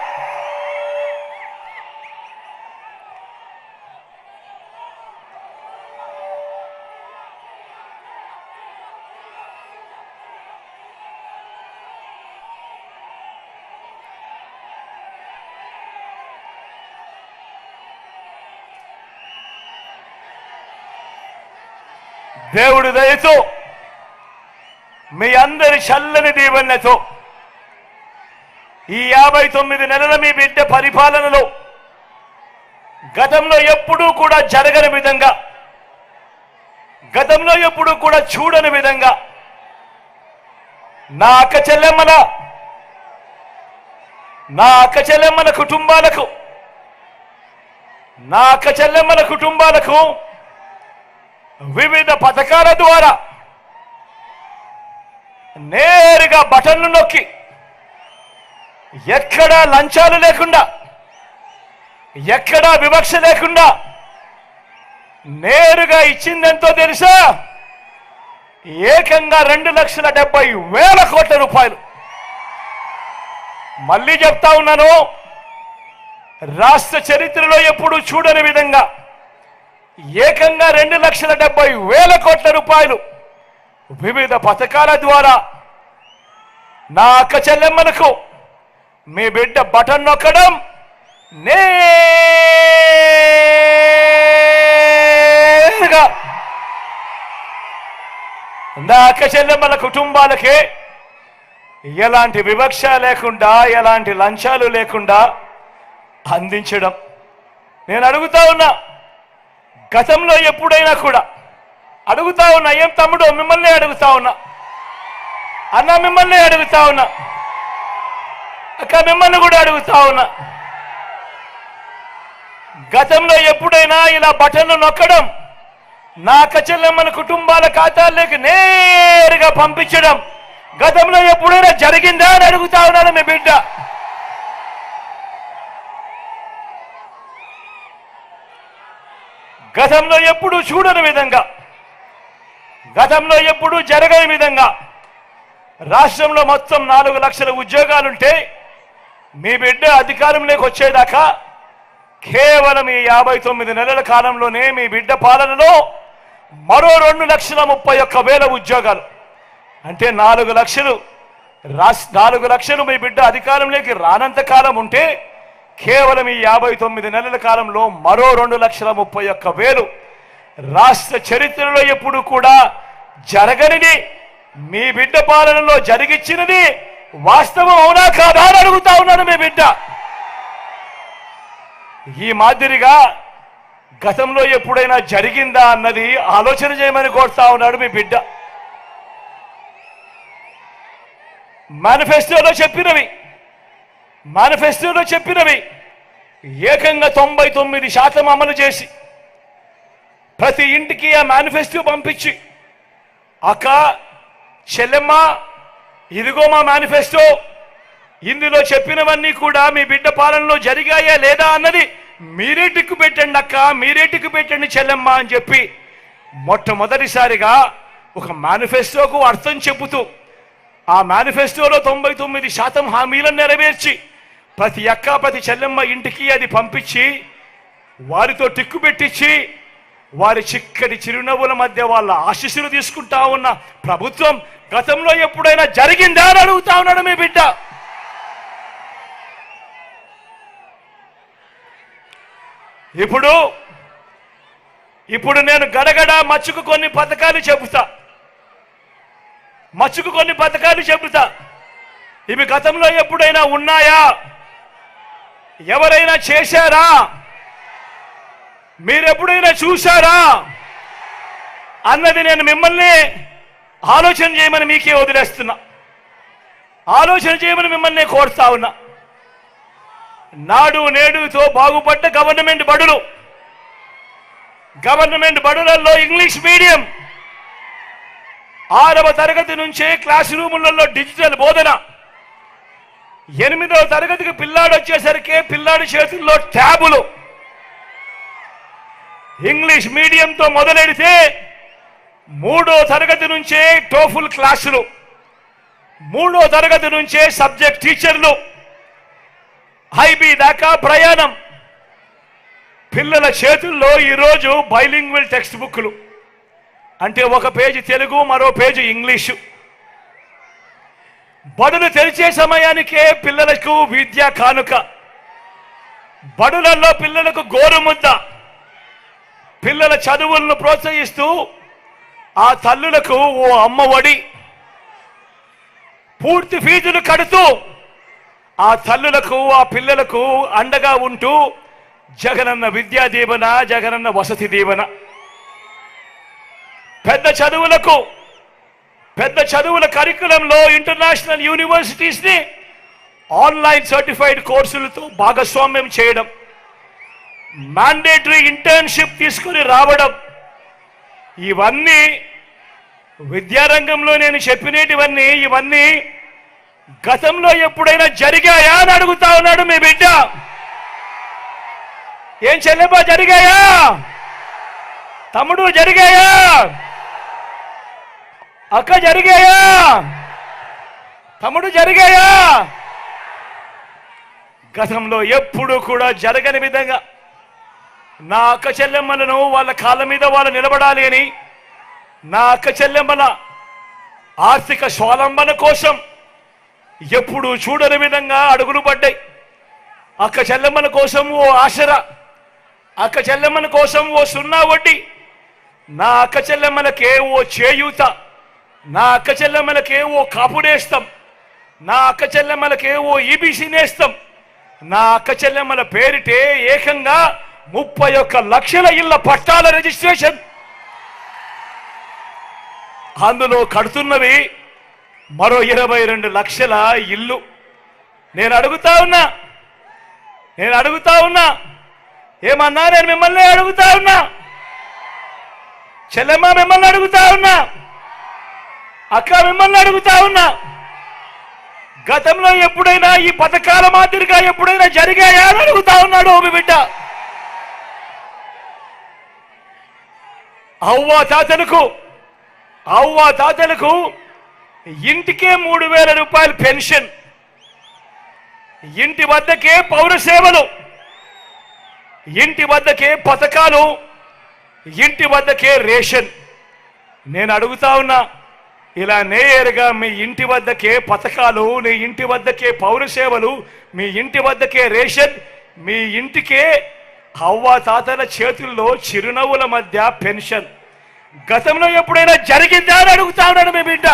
దేవుడి దయతో, మీ అందరి చల్లని దీవెనలతో ఈ 59 నెలల మీ బిడ్డ పరిపాలనలో గతంలో ఎప్పుడూ కూడా జరగని విధంగా, గతంలో ఎప్పుడూ కూడా చూడని విధంగా నా అక్క చెల్లెమ్మల కుటుంబాలకు వివిధ పథకాల ద్వారా నేరుగా బటన్లు నొక్కి, ఎక్కడా లంచాలు లేకుండా, ఎక్కడా వివక్ష లేకుండా నేరుగా ఇచ్చిందెంతో తెలుసా? ఏకంగా 2,70,000 కోట్ల రూపాయలు. మళ్ళీ చెప్తా ఉన్నాను, రాష్ట్ర చరిత్రలో ఎప్పుడు చూడని విధంగా ఏకంగా 2,70,000 కోట్ల రూపాయలు వివిధ పథకాల ద్వారా నా అక్క చెల్లెమ్మలకు మీ బిడ్డ బటన్ నొక్కడం, నేరుగా నా అక్క చెల్లెమ్మల కుటుంబాలకే ఎలాంటి వివక్ష లేకుండా, ఎలాంటి లంచాలు లేకుండా అందించడం. నేను అడుగుతా ఉన్నా, గతంలో ఎప్పుడైనా కూడా అడుగుతా ఉన్నా, ఏం తమ్ముడు మిమ్మల్ని అడుగుతా ఉన్నా, అన్న మిమ్మల్ని అడుగుతా ఉన్నా, అక్క మిమ్మల్ని కూడా అడుగుతా ఉన్నా, గతంలో ఎప్పుడైనా ఇలా బటన్లు నొక్కడం, నా చెల్లెమ్మల కుటుంబాల ఖాతాల్లోకి నేరుగా పంపించడం గతంలో ఎప్పుడైనా జరిగిందా అని అడుగుతా ఉన్నాను మీ బిడ్డ. గతంలో ఎప్పుడూ చూడని విధంగా, గతంలో ఎప్పుడూ జరగని విధంగా రాష్ట్రంలో మొత్తం 4 లక్షల ఉద్యోగాలుంటే మీ బిడ్డ అధికారంలోకి వచ్చేదాకా కేవలం ఈ 59 నెలల కాలంలోనే మీ బిడ్డ పాలనలో మరో 2,31,000 ఉద్యోగాలు, అంటే 4 లక్షలు మీ బిడ్డ అధికారంలోకి రానంత కాలం ఉంటే కేవలం ఈ 59 నెలల కాలంలో మరో 2,31,000 రాష్ట్ర చరిత్రలో ఎప్పుడు కూడా జరగనిది మీ బిడ్డ పాలనలో జరిగిచ్చినది వాస్తవం అవునా కాదా అని అడుగుతా ఉన్నాను మీ బిడ్డ. ఈ మాదిరిగా గతంలో ఎప్పుడైనా జరిగిందా అన్నది ఆలోచన చేయమని కోరుతా ఉన్నాడు మీ బిడ్డ. మేనిఫెస్టోలో చెప్పినవి ఏకంగా 99% అమలు చేసి ప్రతి ఇంటికి ఆ మేనిఫెస్టో పంపించి, అక్క చెల్లెమ్మ ఇదిగో మా మేనిఫెస్టో, ఇందులో చెప్పినవన్నీ కూడా మీ బిడ్డ పాలనలో జరిగాయా లేదా అన్నది మీరే టిక్కు పెట్టండి అక్క, మీరే టిక్కు పెట్టండి చెల్లెమ్మ అని చెప్పి మొట్టమొదటిసారిగా ఒక మేనిఫెస్టోకు అర్థం చెబుతూ ఆ మేనిఫెస్టోలో 99% హామీలను నెరవేర్చి ప్రతి అక్క ప్రతి చెల్లెమ్మ ఇంటికి అది పంపించి వారితో టిక్కు పెట్టించి వారి చిక్కటి చిరునవ్వుల మధ్య వాళ్ళ ఆశీస్సులు తీసుకుంటా ఉన్న ప్రభుత్వం గతంలో ఎప్పుడైనా జరిగిందా అని అడుగుతా ఉన్నాడు మీ బిడ్డ. ఇప్పుడు నేను గడగడ మచ్చుకు కొన్ని పథకాలు చెబుతా. ఇవి గతంలో ఎప్పుడైనా ఉన్నాయా? ఎవరైనా చేశారా? మీరెప్పుడైనా చూశారా అన్నది నేను మిమ్మల్ని ఆలోచన చేయమని మీకే వదిలేస్తున్నా. ఆలోచన చేయమని మిమ్మల్ని కోరుతా ఉన్నా. నాడు నేడుతో బాగుపడ్డ గవర్నమెంట్ బడులలో ఇంగ్లీష్ మీడియం 6వ తరగతి నుంచే క్లాస్ రూములలో డిజిటల్ బోధన, 8వ తరగతికి పిల్లాడు వచ్చేసరికి పిల్లాడి చేతుల్లో ట్యాబులు. ఇంగ్లీష్ మీడియంతో మొదలెడితే 3వ తరగతి నుంచే టోఫుల్ క్లాసులు, 3వ తరగతి నుంచే సబ్జెక్ట్ టీచర్లు, ఐబీ దాకా ప్రయాణం. పిల్లల చేతుల్లో ఈరోజు బైలింగ్వల్ టెక్స్ట్ బుక్లు, అంటే ఒక పేజీ తెలుగు మరో పేజీ ఇంగ్లీషు. బడులు తెరిచే సమయానికే పిల్లలకు విద్యా కానుక, బడులలో పిల్లలకు గోరుముద్ద. పిల్లల చదువులను ప్రోత్సహిస్తూ ఆ తల్లులకు ఓ అమ్మఒడి, పూర్తి ఫీజులు కడుతూ ఆ తల్లులకు ఆ పిల్లలకు అండగా ఉంటూ జగనన్న విద్యా దీవెన, జగనన్న వసతి దీవెన. పెద్ద చదువుల కరికులంలో ఇంటర్నేషనల్ యూనివర్సిటీస్ ని ఆన్లైన్ సర్టిఫైడ్ కోర్సులతో భాగస్వామ్యం చేయడం, మ్యాండేటరీ ఇంటర్న్షిప్ తీసుకుని రావడం. ఇవన్నీ విద్యారంగంలో నేను చెప్పినటివన్నీ ఇవన్నీ గతంలో ఎప్పుడైనా జరిగాయా అని అడుగుతా ఉన్నాడు మీ బిడ్డ. ఏం చెల్లెమ్మా జరిగాయా? తమ్ముడు జరిగాయా? అక్క జరిగాయా? తమ్ముడు జరిగాయా? గతంలో ఎప్పుడు కూడా జరగని విధంగా నా అక్క చెల్లెమ్మలను వాళ్ళ కాళ్ళ మీద వాళ్ళు నిలబడాలి అని, నా అక్క చెల్లెమ్మల ఆర్థిక స్వావలంబన కోసం ఎప్పుడు చూడని విధంగా అడుగులు పడ్డాయి. అక్క చెల్లెమ్మల కోసం ఓ ఆసరా, అక్క చెల్లెమ్మల కోసం ఓ సున్నా వడ్డీ, నా అక్క చెల్లెమ్మలకే ఓ చేయూత, నా అక్క చెల్లెమ్మలకే ఓ కాపు నేస్తం, నా అక్క చెల్లెమ్మలకే ఓ ఈబీసీ నేస్తం. నా అక్క చెల్లెమ్మల పేరిటే ఏకంగా 31 లక్షల ఇళ్ల పట్టాల రిజిస్ట్రేషన్. అందులో కడుతున్నవి మరో 22 లక్షల ఇల్లు. నేను అడుగుతా ఉన్నా ఏమన్నా? నేను మిమ్మల్ని అడుగుతా ఉన్నా, చెల్లెమ్మ మిమ్మల్ని అడుగుతా ఉన్నా, అక్క మిమ్మల్ని అడుగుతా ఉన్నా, గతంలో ఎప్పుడైనా ఈ పథకాల మాదిరిగా ఎప్పుడైనా జరిగాయా అని అడుగుతా ఉన్నాడు ఓ బిడ్డ. అవ్వా తాతలకు ఇంటికే 3,000 రూపాయలు పెన్షన్, ఇంటి వద్దకే పౌర సేవలు, ఇంటి వద్దకే పథకాలు, ఇంటి వద్దకే రేషన్. నేను అడుగుతా ఉన్నా, ఇలా నేరుగా మీ ఇంటి వద్దకే పథకాలు, నీ ఇంటి వద్దకే పౌర సేవలు, మీ ఇంటి వద్దకే రేషన్, మీ ఇంటికే అవ్వా తాతల చేతుల్లో చిరునవ్వుల మధ్య పెన్షన్ గతంలో ఎప్పుడైనా జరిగిందా అని అడుగుతా ఉన్నాడు మీ బిడ్డ.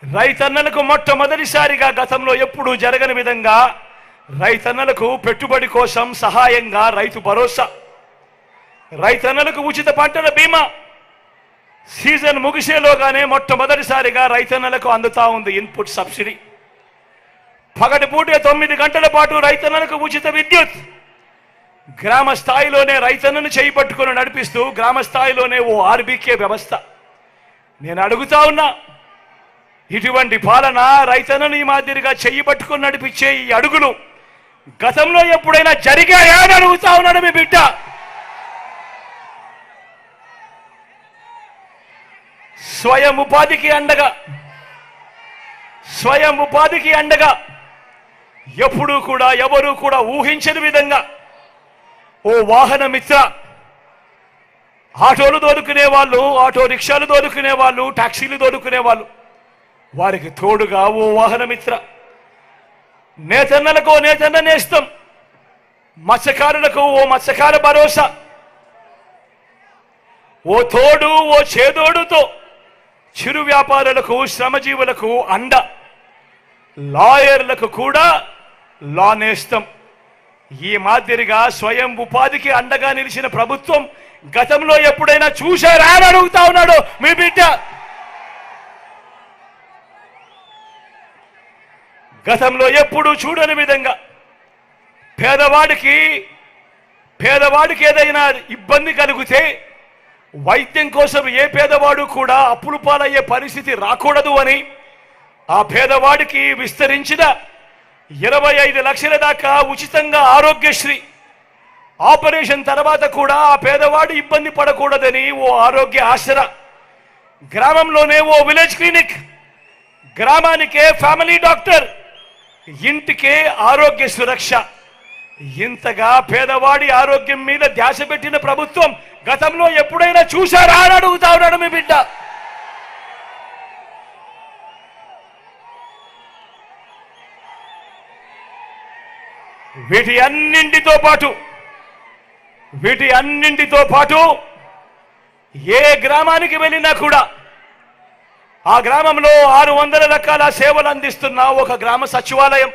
రైతన్నలకు మొట్టమొదటిసారిగా గతంలో ఎప్పుడు జరగని విధంగా రైతన్నలకు పెట్టుబడి కోసం సహాయంగా రైతు భరోసా, రైతన్నలకు ఉచిత పంటల బీమా, సీజన్ ముగిసేలోగానే మొట్టమొదటిసారిగా రైతన్నలకు అందుతా ఉంది ఇన్పుట్ సబ్సిడీ. పగటిపూటే 9 గంటల పాటు రైతన్నలకు ఉచిత విద్యుత్. గ్రామ స్థాయిలోనే రైతన్నను చేయిపట్టుకుని నడిపిస్తూ గ్రామ స్థాయిలోనే ఓ ఆర్బీకే వ్యవస్థ. నేను అడుగుతా ఉన్నా, ఇటువంటి పాలన రైతన్నను ఈ మాదిరిగా చేయిపట్టుకుని నడిపించే ఈ అడుగులు గతంలో ఎప్పుడైనా జరిగాయా అని అడుగుతా ఉన్నాడు మీ బిడ్డ. స్వయం ఉపాధికి అండగా ఎప్పుడూ కూడా ఎవరూ కూడా ఊహించని విధంగా ఓ వాహన మిత్ర, ఆటోలు దోదుకునే వాళ్ళు, ఆటో రిక్షాలు దోదుకునే వాళ్ళు, టాక్సీలు దోదుకునే వాళ్ళు, వారికి తోడుగా ఓ వాహన మిత్ర, నేతన్నలకు ఓ నేతన్న నేస్తం, మత్స్యకారులకు ఓ మత్స్యకార భరోసా, ఓ తోడు ఓ చేదోడుతో చిరు వ్యాపారులకు శ్రమజీవులకు అండ, లాయర్లకు కూడా లా నేస్తం. ఈ మాదిరిగా స్వయం ఉపాధికి అండగా నిలిచిన ప్రభుత్వం గతంలో ఎప్పుడైనా చూశారా అని అడుగుతా ఉన్నాడు మీ బిడ్డ. గతంలో ఎప్పుడూ చూడని విధంగా పేదవాడికి ఏదైనా ఇబ్బంది కలిగితే వైద్యం కోసం ఏ పేదవాడు కూడా అప్పులు పాలయ్యే పరిస్థితి రాకూడదు అని ఆ పేదవాడికి విస్తరించిన 25 లక్షల దాకా ఉచితంగా ఆరోగ్యశ్రీ, ఆపరేషన్ తర్వాత కూడా ఆ పేదవాడు ఇబ్బంది పడకూడదని ఓ ఆరోగ్య ఆసరా, గ్రామంలోనే ఓ విలేజ్ క్లినిక్, గ్రామానికే ఫ్యామిలీ డాక్టర్, ఇంటికే ఆరోగ్య సురక్ష. ఇంతగా పేదవాడి ఆరోగ్యం మీద ధ్యాస పెట్టిన ప్రభుత్వం గతంలో ఎప్పుడైనా చూశారా అని అడుగుతా ఉన్నాడు మీ బిడ్డ. వీటి అన్నింటితో పాటు ఏ గ్రామానికి వెళ్ళినా కూడా ఆ గ్రామంలో 600 రకాల సేవలు అందిస్తున్న ఒక గ్రామ సచివాలయం,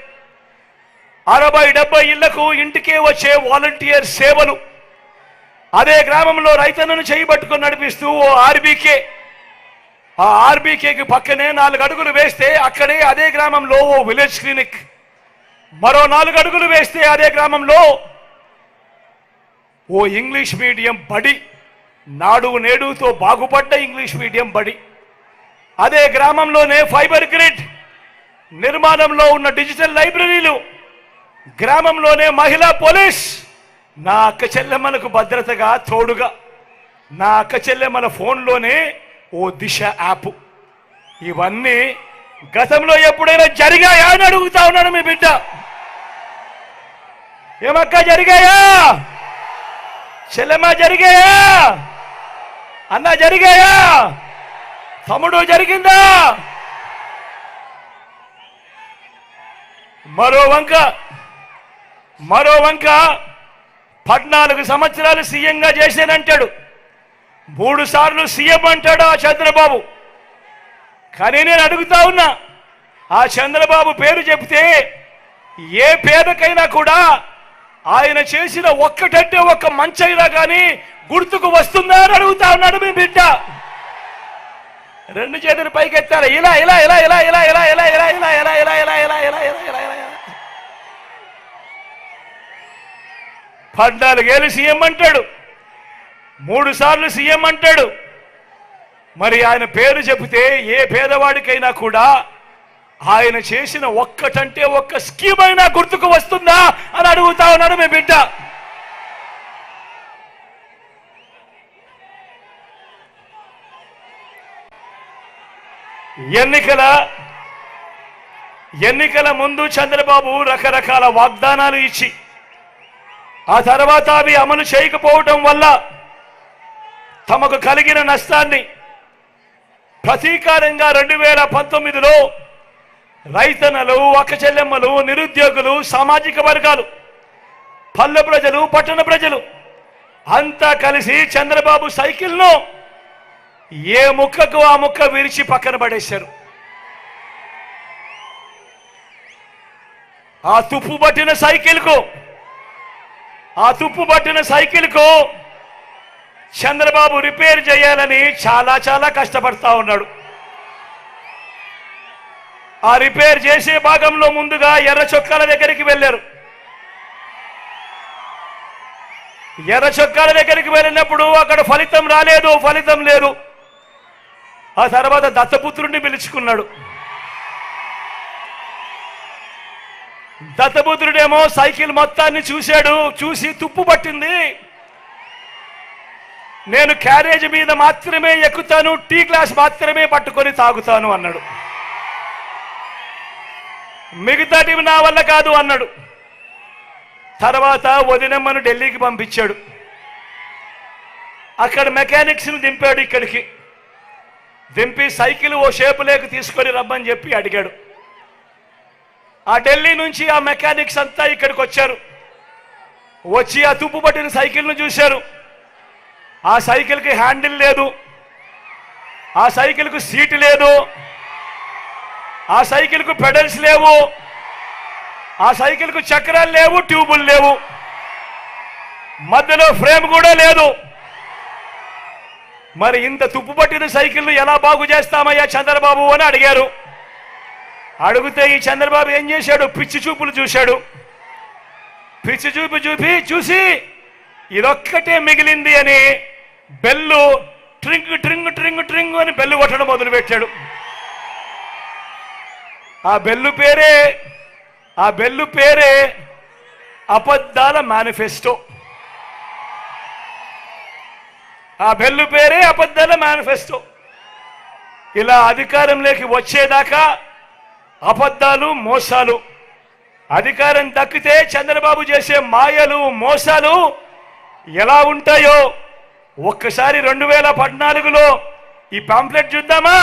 60-70 ఇళ్లకు ఇంటికే వచ్చే వాలంటీర్ సేవలు, అదే గ్రామంలో రైతన్నను చేయబట్టుకుని నడిపిస్తూ ఓ ఆర్బీకే, ఆ ఆర్బీకేకి పక్కనే 4 అడుగులు వేస్తే అక్కడే అదే గ్రామంలో ఓ విలేజ్ క్లినిక్, మరో 4 అడుగులు వేస్తే అదే గ్రామంలో ఓ ఇంగ్లీష్ మీడియం బడి, నాడు నేడుతో బాగుపడ్డ ఇంగ్లీష్ మీడియం బడి, అదే గ్రామంలోనే ఫైబర్ గ్రిడ్ నిర్మాణంలో ఉన్న డిజిటల్ లైబ్రరీలు, గ్రామంలోనే మహిళా పోలీస్, నా అక్క చెల్లెమ్మలకు భద్రతగా తోడుగా, నా అక్క చెల్లెమ్మల ఫోన్లోనే ఓ దిశ యాప్. ఇవన్నీ గతంలో ఎప్పుడైనా జరిగాయా అని అడుగుతా ఉన్నాను మీ బిడ్డ. ఏమక్క జరిగాయా? చెల్లెమ్మ జరిగాయా? అన్న జరిగాయా? తమ్ముడు జరిగిందా? మరో వంక 14 సంవత్సరాలు సీఎంగా చేశానంటాడు, 3 సార్లు సీఎం అంటాడు ఆ చంద్రబాబు. కానీ నేను అడుగుతా ఉన్నా, ఆ చంద్రబాబు పేరు చెప్తే ఏ పేదకైనా కూడా ఆయన చేసిన ఒక్కటంటే ఒక్క మంచైనా కానీ గుర్తుకు వస్తుందా అని అడుగుతా ఉన్నాడు మీ బిడ్డ. 2 చేతులు పైకెత్తారు, ఇలా ఇలా ఇలా ఇలా ఇలా ఇలా ఇలా ఇలా ఇలా ఇలా ఇలా ఇలా ఇలా ఇలా ఇలా ఇలా 14 ఏళ్ళు సీఎం అంటాడు, 3 సార్లు సీఎం అంటాడు. మరి ఆయన పేరు చెబితే ఏ పేదవాడికైనా కూడా ఆయన చేసిన ఒక్కటంటే ఒక్క స్కీమ్ అయినా గుర్తుకు వస్తుందా అని అడుగుతా ఉన్నాడు మీ బిడ్డ. ఎన్నికల ముందు చంద్రబాబు రకరకాల వాగ్దానాలు ఇచ్చి ఆ తర్వాత అవి అమలు చేయకపోవటం వల్ల తమకు కలిగిన నష్టాన్ని ప్రతీకారంగా 2019లో రైతన్నలు, అక్క చెల్లెమ్మలు, నిరుద్యోగులు, సామాజిక వర్గాలు, పల్లె ప్రజలు, పట్టణ ప్రజలు అంతా కలిసి చంద్రబాబు సైకిల్ను ఏ ముక్కకు ఆ ముక్క విరిచి పక్కన పడేశారు. ఆ తుప్పు పట్టిన సైకిల్కు చంద్రబాబు రిపేర్ చేయాలని చాలా చాలా కష్టపడతా ఉన్నాడు. ఆ రిపేర్ చేసే భాగంలో ముందుగా ఎర్ర చొక్కాల దగ్గరికి వెళ్ళారు. ఎర్ర చొక్కాల దగ్గరికి వెళ్ళినప్పుడు అక్కడ ఫలితం రాలేదు, ఫలితం లేదు. ఆ తర్వాత దత్తపుత్రుడిని పిలుచుకున్నాడు. దత్తపుత్రుడేమో సైకిల్ మొత్తాన్ని చూశాడు. చూసి తుప్పు పట్టింది, నేను క్యారేజ్ మీద మాత్రమే ఎక్కుతాను, టీ గ్లాస్ మాత్రమే పట్టుకొని తాగుతాను అన్నాడు. మిగతాటి నా వల్ల కాదు అన్నాడు. తర్వాత వదినమ్మను ఢిల్లీకి పంపించాడు. అక్కడ మెకానిక్స్ని దింపాడు. ఇక్కడికి దింపి సైకిల్ ఓ షేపు లేక తీసుకొని రమ్మని చెప్పి అడిగాడు. ఆ ఢిల్లీ నుంచి ఆ మెకానిక్స్ అంతా ఇక్కడికి వచ్చారు. వచ్చి ఆ తుప్పు పట్టిన సైకిల్ను చూశారు. ఆ సైకిల్కి హ్యాండిల్ లేదు, ఆ సైకిల్కు సీటు లేదు, ఆ సైకిల్కు పెడల్స్ లేవు, ఆ సైకిల్కు చక్రాలు లేవు, ట్యూబులు లేవు, మధ్యలో ఫ్రేమ్ కూడా లేదు. మరి ఇంత తుప్పు పట్టిన సైకిల్ను ఎలా బాగు చేస్తామయ్యా చంద్రబాబు అని అడిగారు. అడిగితే ఈ చంద్రబాబు ఏం చేశాడు, పిచ్చి చూపులు చూశాడు. పిచ్చి చూపు చూసి ఇదొక్కటే మిగిలింది అని బెల్లు ట్రింగ్ ట్రింగ్ ట్రింగ్ ట్రింగ్ అని బెల్లు కొట్టడం మొదలుపెట్టాడు. ఆ బెల్లు పేరే అబద్ధాల మేనిఫెస్టో. ఆ బెల్లు పేరే అబద్ధాల మేనిఫెస్టో. ఇలా అధికారంలోకి వచ్చేదాకా అబద్ధాలు, మోసాలు. అధికారం దక్కితే చంద్రబాబు చేసే మాయలు, మోసాలు ఎలా ఉంటాయో ఒక్కసారి 2014లో ఈ పాంప్లెట్ చూద్దామా?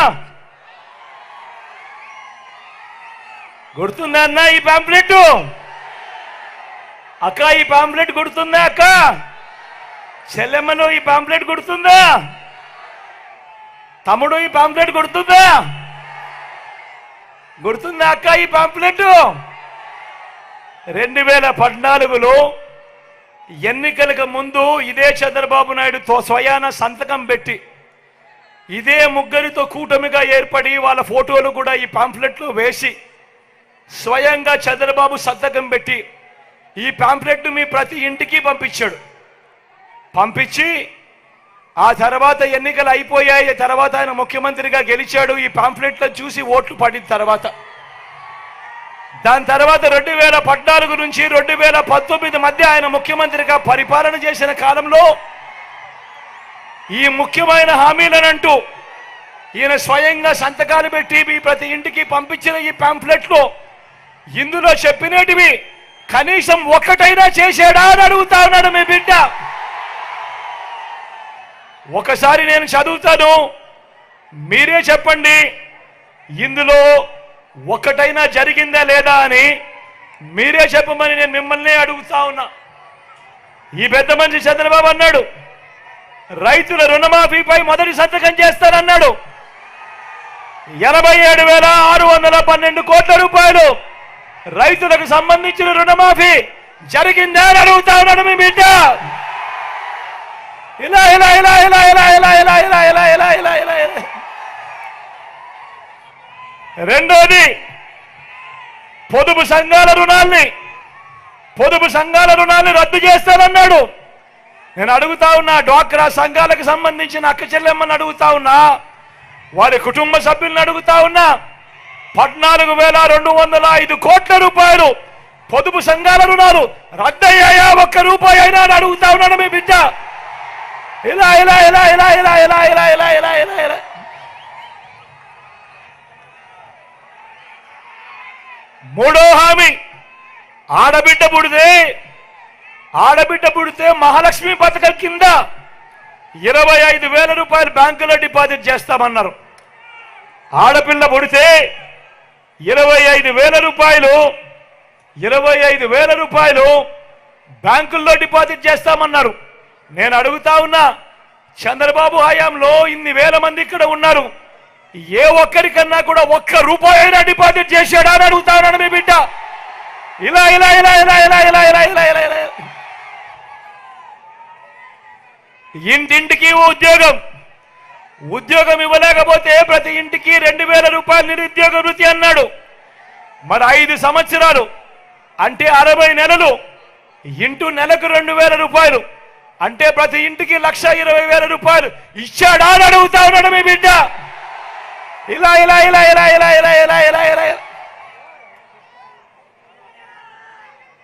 గుర్తుందా అన్న ఈ పాంప్లెట్? అక్క ఈ పాంప్లెట్ గుర్తుందా? అక్క చెల్లెమ్మను ఈ పాంప్లెట్ గుర్తుందా? తమ్ముడు ఈ పాంప్లెట్ గుర్తుందా? గుర్తుందా అక్క ఈ పాంప్లెట్? 2014లో ఎన్నికలకు ముందు ఇదే చంద్రబాబు నాయుడుతో స్వయాన సంతకం పెట్టి, ఇదే ముగ్గురితో కూటమిగా ఏర్పడి వాళ్ళ ఫోటోలు కూడా ఈ పాంప్లెట్లో వేసి స్వయంగా చంద్రబాబు సంతకం పెట్టి ఈ పాంప్లెట్ మీ ప్రతి ఇంటికి పంపించాడు. పంపించి ఆ తర్వాత ఎన్నికలు అయిపోయాయి. తర్వాత ఆయన ముఖ్యమంత్రిగా గెలిచాడు. ఈ పాంప్లెట్లో చూసి ఓట్లు పడిన తర్వాత దాని తర్వాత 2014 నుంచి 2019 మధ్య ఆయన ముఖ్యమంత్రిగా పరిపాలన చేసిన కాలంలో ఈ ముఖ్యమైన హామీలనంటూ ఈయన స్వయంగా సంతకాలు పెట్టి మీ ప్రతి ఇంటికి పంపించిన ఈ పాంప్లెట్లో ఇందులో చెప్పినటివి కనీసం ఒక్కటైనా చేశాడా అని అడుగుతా ఉన్నాడు మీ బిడ్డ. ఒకసారి నేను చదువుతాను, మీరే చెప్పండి ఇందులో ఒక్కటైనా జరిగిందా లేదా అని మీరే చెప్పమని నేను మిమ్మల్ని అడుగుతా ఉన్నా. ఈ పెద్ద మనిషి చంద్రబాబు అన్నాడు రైతుల రుణమాఫీపై మొదటి సంతకం చేస్తానన్నాడు. 87,612 కోట్ల రూపాయలు రైతులకు సంబంధించిన రుణమాఫీ జరిగిందా అని అడుగుతా ఉన్నాడు మీ బిడ్డ. ఇలా ఇలా ఇలా ఇలా ఇలా ఇలా ఇలా ఇలా ఇలా ఇలా ఇలా ఇలా ఇలా. రెండోది పొదుపు సంఘాల రుణాల్ని రద్దు చేస్తానన్నాడు. నేను అడుగుతా ఉన్నా, డ్వాక్రా సంఘాలకు సంబంధించిన అక్క చెల్లెమ్మని అడుగుతా ఉన్నా, వారి కుటుంబ సభ్యులను అడుగుతా ఉన్నా, 14,205 కోట్ల రూపాయలు పొదుపు సంఘాల రుణాలు రద్దయ్యాయా? ఒక్క రూపాయి అయినా అని అడుగుతా ఉన్నాడు మీ బిడ్డ. ఇలా ఇలా ఇలా ఇలా ఇలా ఇలా ఇలా ఇలా ఇలా ఇలా ఇలా. మూడో హామీ, ఆడబిడ్డ పుడితే మహాలక్ష్మి పథకం కింద 25,000 రూపాయలు బ్యాంకులో డిపాజిట్ చేస్తామన్నారు. ఆడపిల్ల పుడితే 25,000 రూపాయలు బ్యాంకుల్లో డిపాజిట్ చేస్తామన్నారు. నేను అడుగుతా ఉన్నా, చంద్రబాబు హయాంలో ఇన్ని వేల మంది ఇక్కడ ఉన్నారు, ఏ ఒక్కరికన్నా కూడా ఒక్క రూపాయి అయినా డిపాజిట్ చేశాడా అని అడుగుతా ఉన్నాడు మీ బిడ్డ. ఇలా ఇలా ఇలా ఇలా ఇలా ఇలా ఇలా ఇలా ఇలా ఇలా. ఇంటింటికి ఉద్యోగం. ఉద్యోగం ఇవ్వలేకపోతే ప్రతి ఇంటికి 2000 రూపాయలు నిరుద్యోగ వృత్తి అన్నాడు. మరి 5 సంవత్సరాలు అంటే 60 నెలలు ఇంటూ నెలకు 2000 రూపాయలు అంటే ప్రతి ఇంటికి 1,20,000 రూపాయలు ఇచ్చాడా అని అడుగుతా ఉన్నాడు మీ బిడ్డ. ఇలా ఇలా ఇలా ఇలా ఇలా ఇలా ఇలా ఇలా ఇలా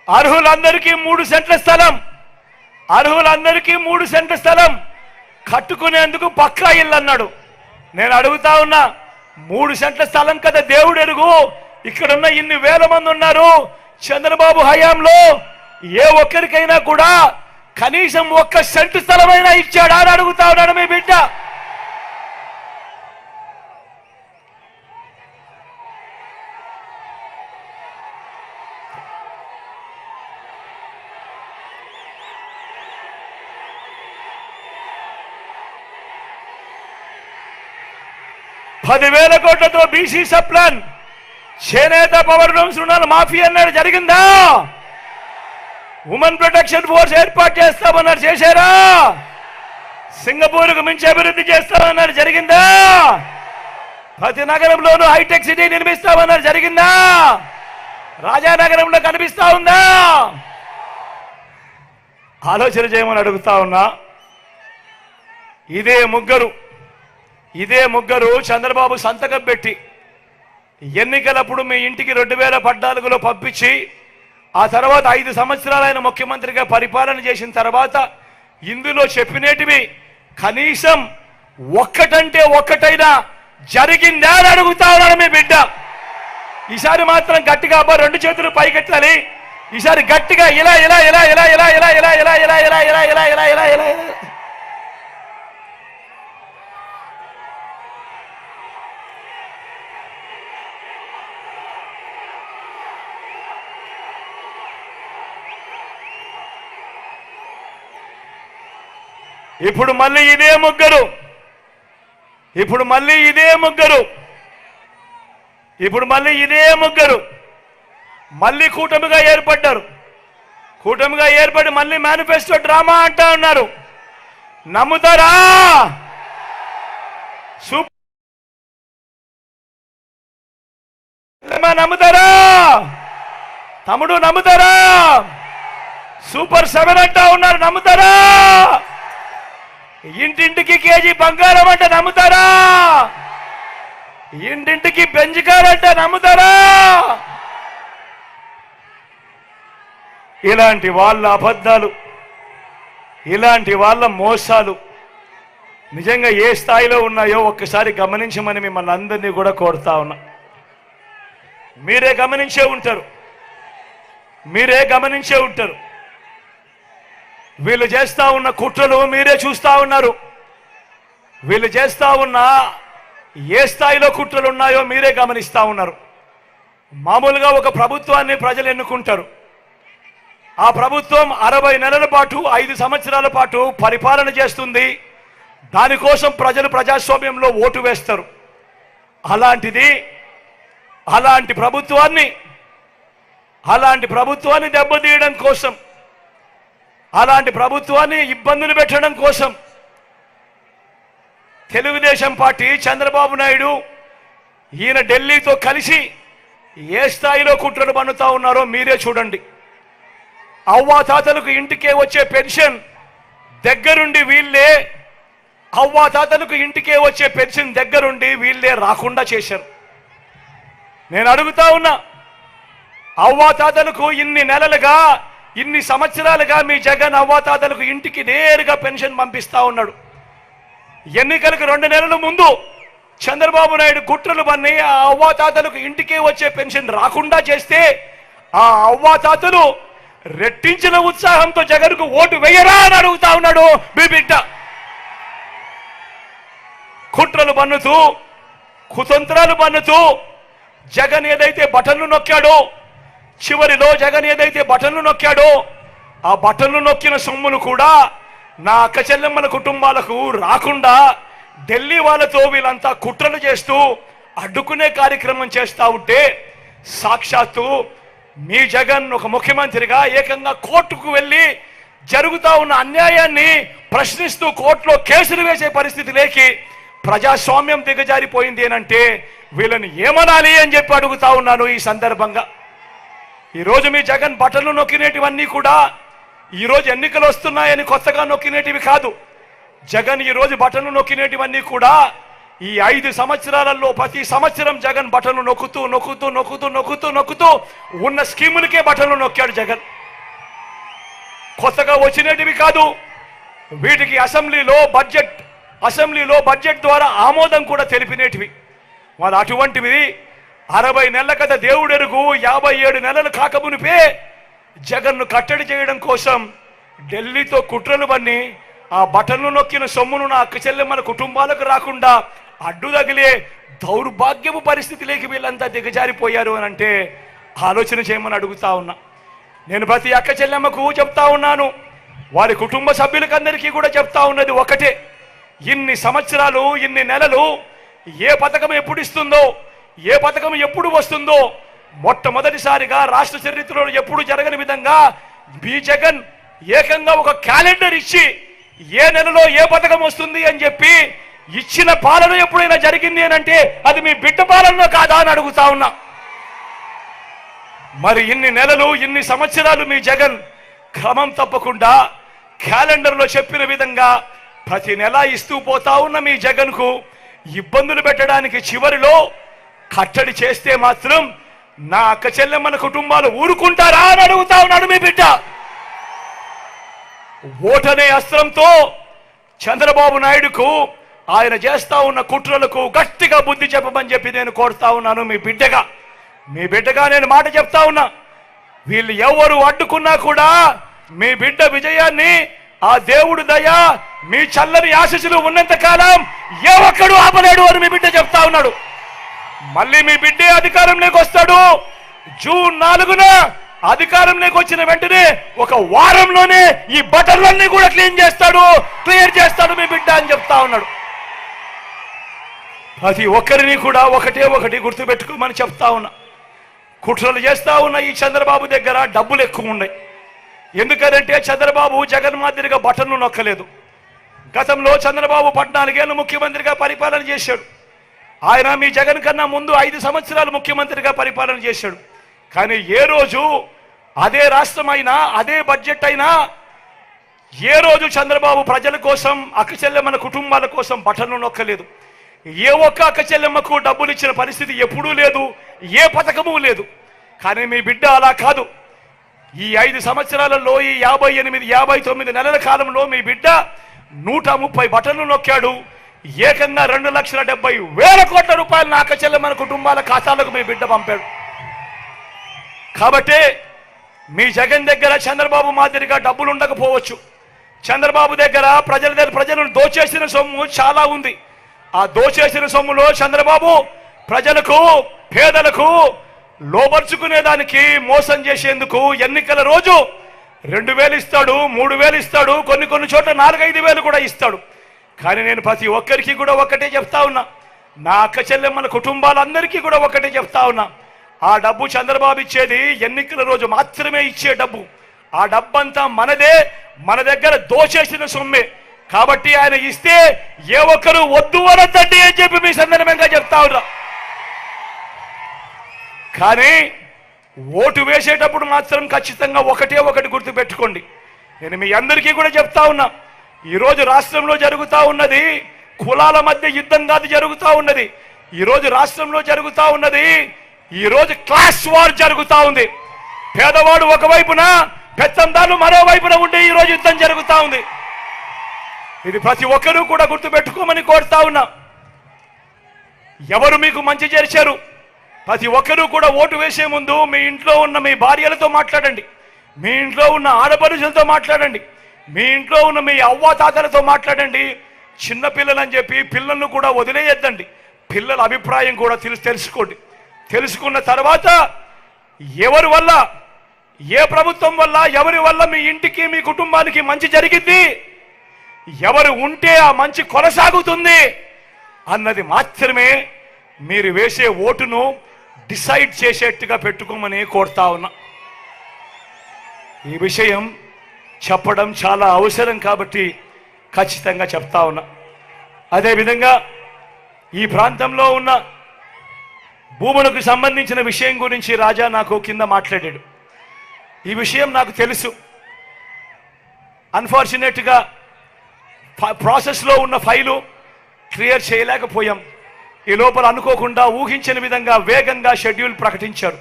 అర్హులందరికీ 3 సెంట్ల స్థలం, అర్హులందరికీ 3 సెంట్ల స్థలం కట్టుకునేందుకు పక్కా ఇల్లు అన్నాడు. నేను అడుగుతా ఉన్నా, 3 సెంట్ల స్థలం కదా దేవుడు ఎరుగు. ఇక్కడున్న ఇన్ని వేల మంది ఉన్నారు. చంద్రబాబు హయాంలో ఏ ఒక్కరికైనా కూడా కనీసం 1 సెంటు స్థలమైనా ఇచ్చాడా అని అడుగుతా ఉన్నాడు మీ బిడ్డ. ₹10,000 కోట్లతో బీసీ సప్లాన్, చేనేత పవర్ లూమ్స్ రుణాలు మాఫీ అన్నాడు, జరిగిందా? ఉమెన్ ప్రొటెక్షన్ ఫోర్స్ ఏర్పాటు చేస్తామన్నారు, చేశారా? సింగపూర్కు మించి అభివృద్ధి చేస్తామన్నారు, జరిగిందా? ప్రతి నగరంలోనూ హైటెక్ సిటీ నిర్మిస్తామన్నారు, జరిగిందా? రాజానగరంలో కనిపిస్తా ఉందా? ఆలోచన చేయమని అడుగుతా ఉన్నా. ఇదే ముగ్గురు చంద్రబాబు సంతకం పెట్టి ఎన్నికలప్పుడు మీ ఇంటికి 2014లో పంపించి ఆ తర్వాత 5 సంవత్సరాలు ఆయన ముఖ్యమంత్రిగా పరిపాలన చేసిన తర్వాత ఇందులో చెప్పినటివి కనీసం ఒక్కటంటే ఒక్కటైనా జరిగిందా అని అడుగుతా ఉన్నాడు మీ బిడ్డ. ఈసారి మాత్రం గట్టిగా 2 చేతులు పైకెత్తాలి. ఈసారి గట్టిగా ఇలా ఇలా ఇలా ఇలా ఇలా ఇలా ఇలా ఇలా ఇలా ఇలా ఇలా ఇలా ఇలా ఇలా ఇలా ఇలా ఇప్పుడు మళ్ళీ ఇదే ముగ్గురు మళ్ళీ కూటమిగా ఏర్పడి మళ్ళీ మేనిఫెస్టో డ్రామా అంటా ఉన్నారు. నమ్ముతారా? నమ్ముతారా తమ్ముడు? నమ్ముతారా? సూపర్ 7 అంటా ఉన్నారు, నమ్ముతారా? ఇంటింటికి కేజీ బంగారం అంటే నమ్ముతారా? ఇంటింటికి బెంజ్ కార్ అంటే నమ్ముతారా? ఇలాంటి వాళ్ళ అబద్ధాలు, ఇలాంటి వాళ్ళ మోసాలు నిజంగా ఏ స్థాయిలో ఉన్నాయో ఒక్కసారి గమనించమని మిమ్మల్ని అందరినీ కూడా కోరుతా ఉన్నా. మీరే గమనించే ఉంటారు. వీళ్ళు చేస్తా ఉన్న కుట్రలు మీరే చూస్తా ఉన్నారు. వీళ్ళు చేస్తా ఉన్న ఏ స్థాయిలో కుట్రలు ఉన్నాయో మీరే గమనిస్తా ఉన్నారు. మామూలుగా ఒక ప్రభుత్వాన్ని ప్రజలు ఎన్నుకుంటారు. ఆ ప్రభుత్వం 60 నెలల పాటు 5 సంవత్సరాల పాటు పరిపాలన చేస్తుంది. దానికోసం ప్రజలు ప్రజాస్వామ్యంలో ఓటు వేస్తారు. అలాంటి ప్రభుత్వాన్ని దెబ్బతీయడం కోసం, అలాంటి ప్రభుత్వాన్ని ఇబ్బందులు పెట్టడం కోసం తెలుగుదేశం పార్టీ, చంద్రబాబు నాయుడు ఈయన ఢిల్లీతో కలిసి ఏ స్థాయిలో కుట్రలు పన్నుతా ఉన్నారో మీరే చూడండి. అవ్వాతాతలకు ఇంటికే వచ్చే పెన్షన్ దగ్గరుండి వీళ్ళే రాకుండా చేశారు. నేను అడుగుతా ఉన్నా, అవ్వాతాతలకు ఇన్ని సంవత్సరాలుగా మీ జగన్ అవ్వాతాతలకు ఇంటికి నేరుగా పెన్షన్ పంపిస్తా ఉన్నాడు. ఎన్నికలకు 2 నెలల ముందు చంద్రబాబు నాయుడు కుట్రలు పన్ని ఆ అవ్వాతాతలకు ఇంటికే వచ్చే పెన్షన్ రాకుండా చేస్తే ఆ అవ్వాతాతలు రెట్టించిన ఉత్సాహంతో జగన్కు ఓటు వేయరా అని అడుగుతా ఉన్నాడు మీ బిడ్డ. కుట్రలు పన్నుతూ, కుతంత్రాలు పన్నుతూ జగన్ ఏదైతే బటన్లు నొక్కాడో, చివరిలో జగన్ ఏదైతే బటన్లు నొక్కాడో ఆ బటన్లు నొక్కిన సొమ్ములు కూడా నా అక్క చెల్లెమ్మల కుటుంబాలకు రాకుండా ఢిల్లీ వాళ్ళతో వీళ్ళంతా కుట్రలు చేస్తూ అడ్డుకునే కార్యక్రమం చేస్తా ఉంటే సాక్షాత్తు మీ జగన్ ఒక ముఖ్యమంత్రిగా ఏకంగా కోర్టుకు వెళ్ళి జరుగుతా ఉన్న అన్యాయాన్ని ప్రశ్నిస్తూ కోర్టులో కేసులు వేసే పరిస్థితి లేకి ప్రజాస్వామ్యం దిగజారిపోయింది అంటే వీళ్ళని ఏమనాలి అని చెప్పి అడుగుతా ఉన్నాను ఈ సందర్భంగా. ఈరోజు మీ జగన్ బటన్లు నొక్కినేటివన్నీ కూడా ఈరోజు ఎన్నికలు వస్తున్నాయని కొత్తగా నొక్కినేటివి కాదు. జగన్ ఈరోజు బటన్లు నొక్కినేటివన్నీ కూడా ఈ 5 సంవత్సరాలలో ప్రతి సంవత్సరం జగన్ బటన్లు నొక్కుతూ నొక్కుతూ నొక్కుతూ నొక్కుతూ నొక్కుతూ ఉన్న స్కీములకే బటన్లు నొక్కాడు జగన్. కొత్తగా వచ్చినటివి కాదు. వీటికి అసెంబ్లీలో బడ్జెట్ ద్వారా ఆమోదం కూడా తెలిపినేటివి. వాళ్ళు అటువంటివి 60 నెలల కథ దేవుడెరుగు 57 నెలలు కాకమునిపే జగన్ను కట్టడి చేయడం కోసం ఢిల్లీతో కుట్రలు పన్ని ఆ బటన్లు నొక్కిన సొమ్మును నా అక్క చెల్లెమ్మల కుటుంబాలకు రాకుండా అడ్డు తగిలే దౌర్భాగ్యపు పరిస్థితిలోకి వీళ్ళంతా దిగజారిపోయారు అని అంటే ఆలోచన చేయమని అడుగుతా ఉన్నా. నేను ప్రతి అక్క చెల్లెమ్మకు చెప్తా ఉన్నాను, వారి కుటుంబ సభ్యులకందరికీ కూడా చెప్తా ఉన్నది ఒకటే, ఇన్ని సంవత్సరాలు ఇన్ని నెలలు ఏ పథకం ఎప్పుడు ఇస్తుందో, ఏ పథకం ఎప్పుడు వస్తుందో మొట్టమొదటిసారిగా రాష్ట్ర చరిత్రలో ఎప్పుడు జరగని విధంగా మీ జగన్ ఏకంగా ఒక క్యాలెండర్ ఇచ్చి ఏ నెలలో ఏ పథకం వస్తుంది అని చెప్పి ఇచ్చిన పాలన ఎప్పుడైనా జరిగింది అని అంటే అది మీ బిడ్డ పాలన కాదా అని అడుగుతా ఉన్నా. మరి ఇన్ని నెలలు ఇన్ని సంవత్సరాలు మీ జగన్ క్రమం తప్పకుండా క్యాలెండర్లో చెప్పిన విధంగా ప్రతి నెల ఇస్తూ పోతా ఉన్న మీ జగన్కు ఇబ్బందులు పెట్టడానికి చివరిలో కట్టడి చేస్తే మాత్రం నా అక్క చెల్లెమ్మల కుటుంబాలు ఊరుకుంటారా అని అడుగుతా ఉన్నాడు మీ బిడ్డ. ఓటనే అస్త్రంతో చంద్రబాబు నాయుడుకు ఆయన చేస్తా ఉన్న కుట్రలకు గట్టిగా బుద్ధి చెప్పమని చెప్పి నేను కోరుతా ఉన్నాను మీ బిడ్డగా నేను మాట చెప్తా ఉన్నా. వీళ్ళు ఎవరు అడ్డుకున్నా కూడా మీ బిడ్డ విజయాన్ని ఆ దేవుడు దయ మీ చల్లని ఆశీస్సులు ఉన్నంత కాలం ఏ ఒక్కడు ఆపలేడు అని మీ బిడ్డ చెప్తా ఉన్నాడు. మళ్ళీ మీ బిడ్డే అధికారంలోకి వస్తాడు. జూన్ 4న అధికారంలోకి వచ్చిన వెంటనే ఒక వారంలోనే ఈ బటన్లన్నీ కూడా క్లియర్ చేస్తాడు మీ బిడ్డ అని చెప్తా ఉన్నాడు. ప్రతి ఒక్కరిని కూడా ఒకటి గుర్తుపెట్టుకోమని చెప్తా ఉన్నా. కుట్రలు చేస్తా ఉన్న ఈ చంద్రబాబు దగ్గర డబ్బులు ఎక్కువ ఉన్నాయి. ఎందుకంటే చంద్రబాబు జగన్ మాదిరిగా బటన్లు నొక్కలేదు. గతంలో చంద్రబాబు 14 ఏళ్ళు ముఖ్యమంత్రిగా పరిపాలన చేశాడు. ఆయన మీ జగన్ కన్నా ముందు 5 సంవత్సరాలు ముఖ్యమంత్రిగా పరిపాలన చేశాడు. కానీ ఏ రోజు అదే రాష్ట్రం అయినా అదే బడ్జెట్ అయినా ఏ రోజు చంద్రబాబు ప్రజల కోసం అక్క చెల్లెమ్మల కుటుంబాల కోసం బటన్లు నొక్కలేదు. ఏ ఒక్క అక్క చెల్లెమ్మకు డబ్బులు ఇచ్చిన పరిస్థితి ఎప్పుడూ లేదు, ఏ పథకము లేదు. కానీ మీ బిడ్డ అలా కాదు. ఈ 5 సంవత్సరాలలో ఈ 59 నెలల కాలంలో మీ బిడ్డ 130 బటన్లు నొక్కాడు. ఏకంగా 2,70,000 కోట్ల రూపాయలు నా అక్క చెల్లెమ్మల కుటుంబాల ఖాతాలకు మీ బిడ్డ పంపాడు. కాబట్టి మీ జగన్ దగ్గర చంద్రబాబు మాదిరిగా డబ్బులు ఉండకపోవచ్చు. చంద్రబాబు దగ్గర ప్రజలను దోచేసిన సొమ్ము చాలా ఉంది. ఆ దోచేసిన సొమ్ములో చంద్రబాబు ప్రజలకు పేదలకు లోబర్చుకునేదానికి మోసం చేసేందుకు ఎన్నికల రోజు 2,000 ఇస్తాడు, 3,000 ఇస్తాడు, కొన్ని చోట్ల 4-5 కూడా ఇస్తాడు. కానీ నేను ప్రతి ఒక్కరికి కూడా ఒకటే చెప్తా ఉన్నా, నా అక్క చెల్లెమ్మల కుటుంబాలందరికీ కూడా ఒకటే చెప్తా ఉన్నా, ఆ డబ్బు చంద్రబాబు ఇచ్చేది ఎన్నికల రోజు మాత్రమే ఇచ్చే డబ్బు. ఆ డబ్బంతా మనదే, మన దగ్గర దోచేసిన సొమ్మే. కాబట్టి ఆయన ఇస్తే ఏ ఒక్కరు వద్దు అనొద్దండి అని చెప్పి మీ సందర్భంగా చెప్తా ఉన్నా. కానీ ఓటు వేసేటప్పుడు మాత్రం ఖచ్చితంగా ఒకటి గుర్తుపెట్టుకోండి. నేను మీ అందరికీ కూడా చెప్తా ఉన్నా, ఈరోజు రాష్ట్రంలో జరుగుతూ ఉన్నది కులాల మధ్య యుద్ధం కాదు జరుగుతూ ఉన్నది. ఈరోజు రాష్ట్రంలో జరుగుతూ ఉన్నది ఈరోజు క్లాస్ వార్ జరుగుతూ ఉంది. పేదవాడు ఒకవైపున, పెత్తందారులు మరోవైపున ఉండే ఈరోజు యుద్ధం జరుగుతూ ఉంది. ఇది ప్రతి ఒక్కరూ కూడా గుర్తుపెట్టుకోమని కోరుతా ఉన్నా. ఎవరు మీకు మంచి చేశారు? ప్రతి ఒక్కరూ కూడా ఓటు వేసే ముందు మీ ఇంట్లో ఉన్న మీ భార్యలతో మాట్లాడండి, మీ ఇంట్లో ఉన్న ఆడపడుచులతో మాట్లాడండి, మీ ఇంట్లో ఉన్న మీ అవ్వాతాతలతో మాట్లాడండి. చిన్నపిల్లలని చెప్పి పిల్లలను కూడా వదిలేయద్దండి. పిల్లల అభిప్రాయం కూడా తెలుసుకోండి. తెలుసుకున్న తర్వాత ఎవరి వల్ల, ఏ ప్రభుత్వం వల్ల, ఎవరి వల్ల మీ ఇంటికి మీ కుటుంబానికి మంచి జరిగింది, ఎవరు ఉంటే ఆ మంచి కొనసాగుతుంది అన్నది మాత్రమే మీరు వేసే ఓటును డిసైడ్ చేసేట్టుగా పెట్టుకోమని కోరుతా ఉన్నా. ఈ విషయం చెప్పడం చాలా అవసరం కాబట్టి ఖచ్చితంగా చెప్తా ఉన్నా. అదేవిధంగా ఈ ప్రాంతంలో ఉన్న భూములకు సంబంధించిన విషయం గురించి రాజా నాకు కింద మాట్లాడాడు. ఈ విషయం నాకు తెలుసు. అన్ఫార్చునేట్గా ప్రాసెస్లో ఉన్న ఫైలు క్లియర్ చేయలేకపోయాం. ఈ లోపల అనుకోకుండా ఊహించిన విధంగా వేగంగా షెడ్యూల్ ప్రకటించారు.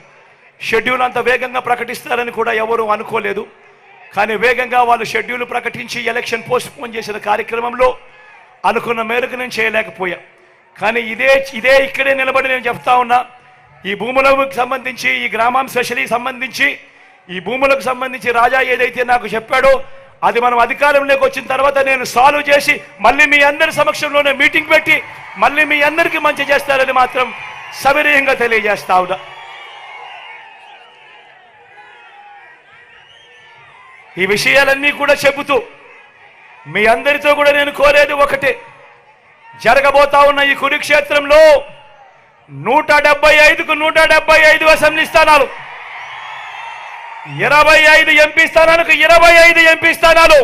షెడ్యూల్ అంత వేగంగా ప్రకటిస్తారని కూడా ఎవరు అనుకోలేదు. కానీ వేగంగా వాళ్ళు షెడ్యూల్ ప్రకటించి ఎలక్షన్ పోస్ట్పోన్ చేసిన కార్యక్రమంలో అనుకున్న మేరకు నేను చేయలేకపోయా. కానీ ఇదే ఇక్కడే నిలబడి నేను చెప్తా ఉన్నా, ఈ భూములకు సంబంధించి, ఈ గ్రామం స్పెషలీ సంబంధించి, ఈ భూములకు సంబంధించి రాజా ఏదైతే నాకు చెప్పాడో అది మనం అధికారంలోకి వచ్చిన తర్వాత నేను సాల్వ్ చేసి మళ్ళీ మీ అందరి సమక్షంలోనే మీటింగ్ పెట్టి మళ్ళీ మీ అందరికీ మంచి చేస్తారని మాత్రం సవినయంగా తెలియజేస్తా ఉన్నా. ఈ విషయాలన్నీ కూడా చెబుతూ మీ అందరితో కూడా నేను కోరేది ఒకటే, జరగబోతా ఉన్న ఈ కురుక్షేత్రంలో 175కు 175 అసెంబ్లీ స్థానాలు, 25 ఎంపీ స్థానాలకు 25 ఎంపీ స్థానాలు,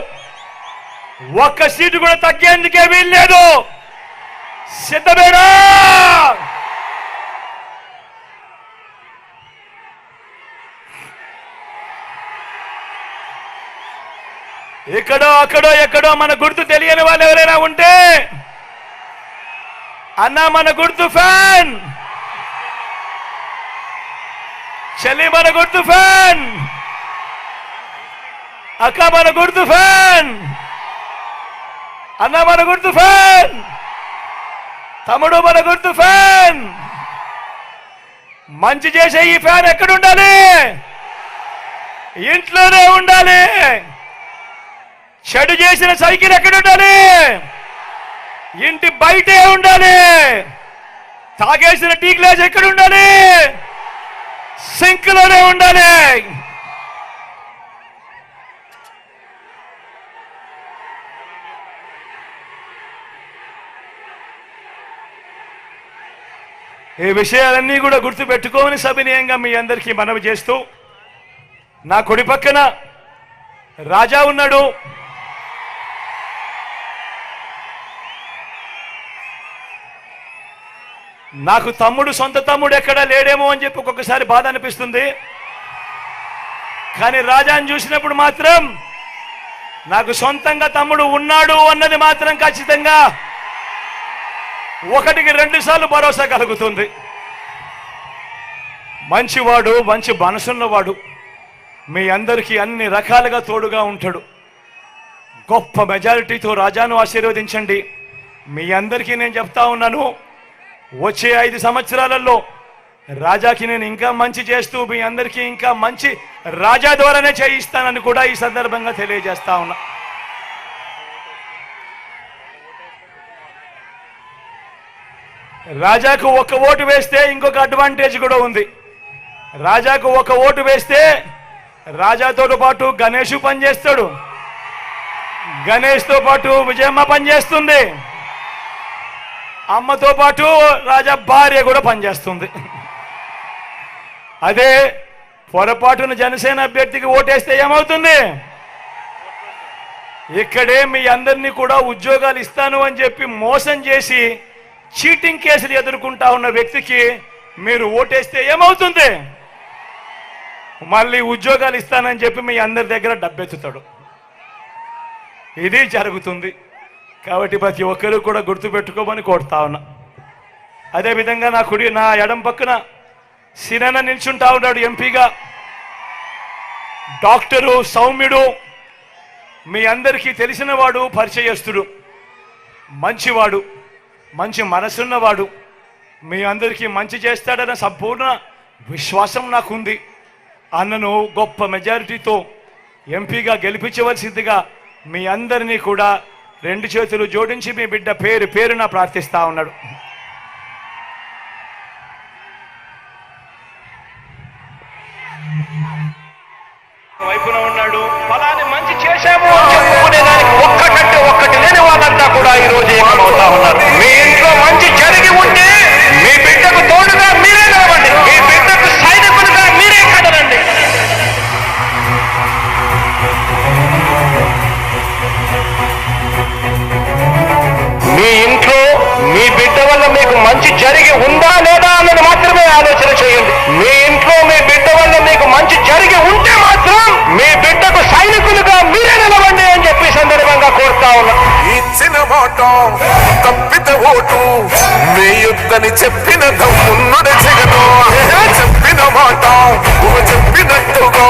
ఒక్క సీటు కూడా తగ్గేందుకే వీల్లేదు. సిద్ధమేనా? ఇక్కడో అక్కడో ఎక్కడో మన గుర్తు తెలియని వాళ్ళు ఎవరైనా ఉంటే, అన్నా మన గుర్తు ఫ్యాన్, చెల్లి మన గుర్తు ఫ్యాన్, అక్క మన గుర్తు ఫ్యాన్, అన్న మన గుర్తు ఫ్యాన్, తమ్ముడు మన గుర్తు ఫ్యాన్. మంచి చేసే ఈ ఫ్యాన్ ఎక్కడ ఉండాలి? ఇంట్లోనే ఉండాలి. చెడు చేసిన సైకిల్ ఎక్కడ ఉండాలి? ఇంటి బయటే ఉండాలి. తాగేసిన టీ గ్లాస్ ఎక్కడ ఉండాలి? సింక్ లోనే ఉండాలి. ఈ విషయాలన్నీ కూడా గుర్తుపెట్టుకోమని సవినయంగా మీ అందరికీ మనవి చేస్తూ, నా కుడి పక్కన రాజా ఉన్నాడు. నాకు తమ్ముడు, సొంత తమ్ముడు ఎక్కడా లేడేమో అని చెప్పి ఒక్కొక్కసారి బాధ అనిపిస్తుంది. కానీ రాజాని చూసినప్పుడు మాత్రం నాకు సొంతంగా తమ్ముడు ఉన్నాడు అన్నది మాత్రం ఖచ్చితంగా 1కి 2 సార్లు భరోసా కలుగుతుంది. మంచివాడు, మంచి మనసున్నవాడు, మీ అందరికీ అన్ని రకాలుగా తోడుగా ఉంటాడు. గొప్ప మెజారిటీతో రాజాను ఆశీర్వదించండి. మీ అందరికీ నేను చెప్తా ఉన్నాను, వచ్చే 5 సంవత్సరాలలో రాజాకి నేను ఇంకా మంచి చేస్తూ మీ అందరికీ ఇంకా మంచి రాజా ద్వారానే చేయిస్తానని కూడా ఈ సందర్భంగా తెలియజేస్తా ఉన్నా. రాజాకు ఒక ఓటు వేస్తే ఇంకొక అడ్వాంటేజ్ కూడా ఉంది. రాజాకు ఒక ఓటు వేస్తే రాజాతో పాటు గణేష్ పనిచేస్తాడు, గణేష్తో పాటు విజయమ్మ పనిచేస్తుంది, అమ్మతో పాటు రాజా భార్య కూడా పనిచేస్తుంది. అదే పొరపాటున జనసేన అభ్యర్థికి ఓటేస్తే ఏమవుతుంది? ఇక్కడే మీ అందరినీ కూడా ఉద్యోగాలు ఇస్తాను అని చెప్పి మోసం చేసి చీటింగ్ కేసులు ఎదుర్కొంటా ఉన్న వ్యక్తికి మీరు ఓటేస్తే ఏమవుతుంది? మళ్ళీ ఉద్యోగాలు ఇస్తానని చెప్పి మీ అందరి దగ్గర డబ్బెత్తుతాడు. ఇది జరుగుతుంది. కాబట్టి ప్రతి ఒక్కరూ కూడా గుర్తుపెట్టుకోమని కోరుతా ఉన్నా. అదేవిధంగా నా ఎడం పక్కన సినన్న నిల్చుంటా ఉన్నాడు ఎంపీగా. డాక్టరు, సౌమ్యుడు, మీ అందరికీ తెలిసినవాడు, పరిచయస్తుడు, మంచివాడు, మంచి మనసున్నవాడు, మీ అందరికీ మంచి చేస్తాడన్న సంపూర్ణ విశ్వాసం నాకుంది. అన్నను గొప్ప మెజారిటీతో ఎంపీగా గెలిపించవలసిందిగా మీ అందరినీ కూడా 2 చేతులు జోడించి మీ బిడ్డ పేరున ప్రార్థిస్తా ఉన్నాడు. వైపున ఉన్నాడు. ఫలాన్ని మంచి చేశాము చెప్పుకునేదానికి ఒక్కటంటే ఒక్కటి లేని వాళ్ళంతా కూడా ఈ రోజు ఏకమవుతా ఉన్నారు. మీ ఇంట్లో మంచి జరిగి ఉంటే మీ బిడ్డకు తోడుగా మీరే రావండి, మీ బిడ్డకు సైనికులుగా మీరే కదలండి. మంచి జరిగి ఉందా లేదా అన్నది మాత్రమే ఆలోచన చేయండి. మీ ఇంట్లో మీ బిడ్డ వల్ల మీకు మంచి జరిగి ఉంటే మాత్రం మీ బిడ్డకు సైనికులుగా మీరే నిలవండి అని చెప్పి సందర్భంగా కోరుతా ఉన్నా. ఇచ్చిన మాట తప్పిత ఓటు మీ యుద్ధని చెప్పిన దమ్మున్నడ జగను చెప్పిన మాట చెప్పినట్టుగా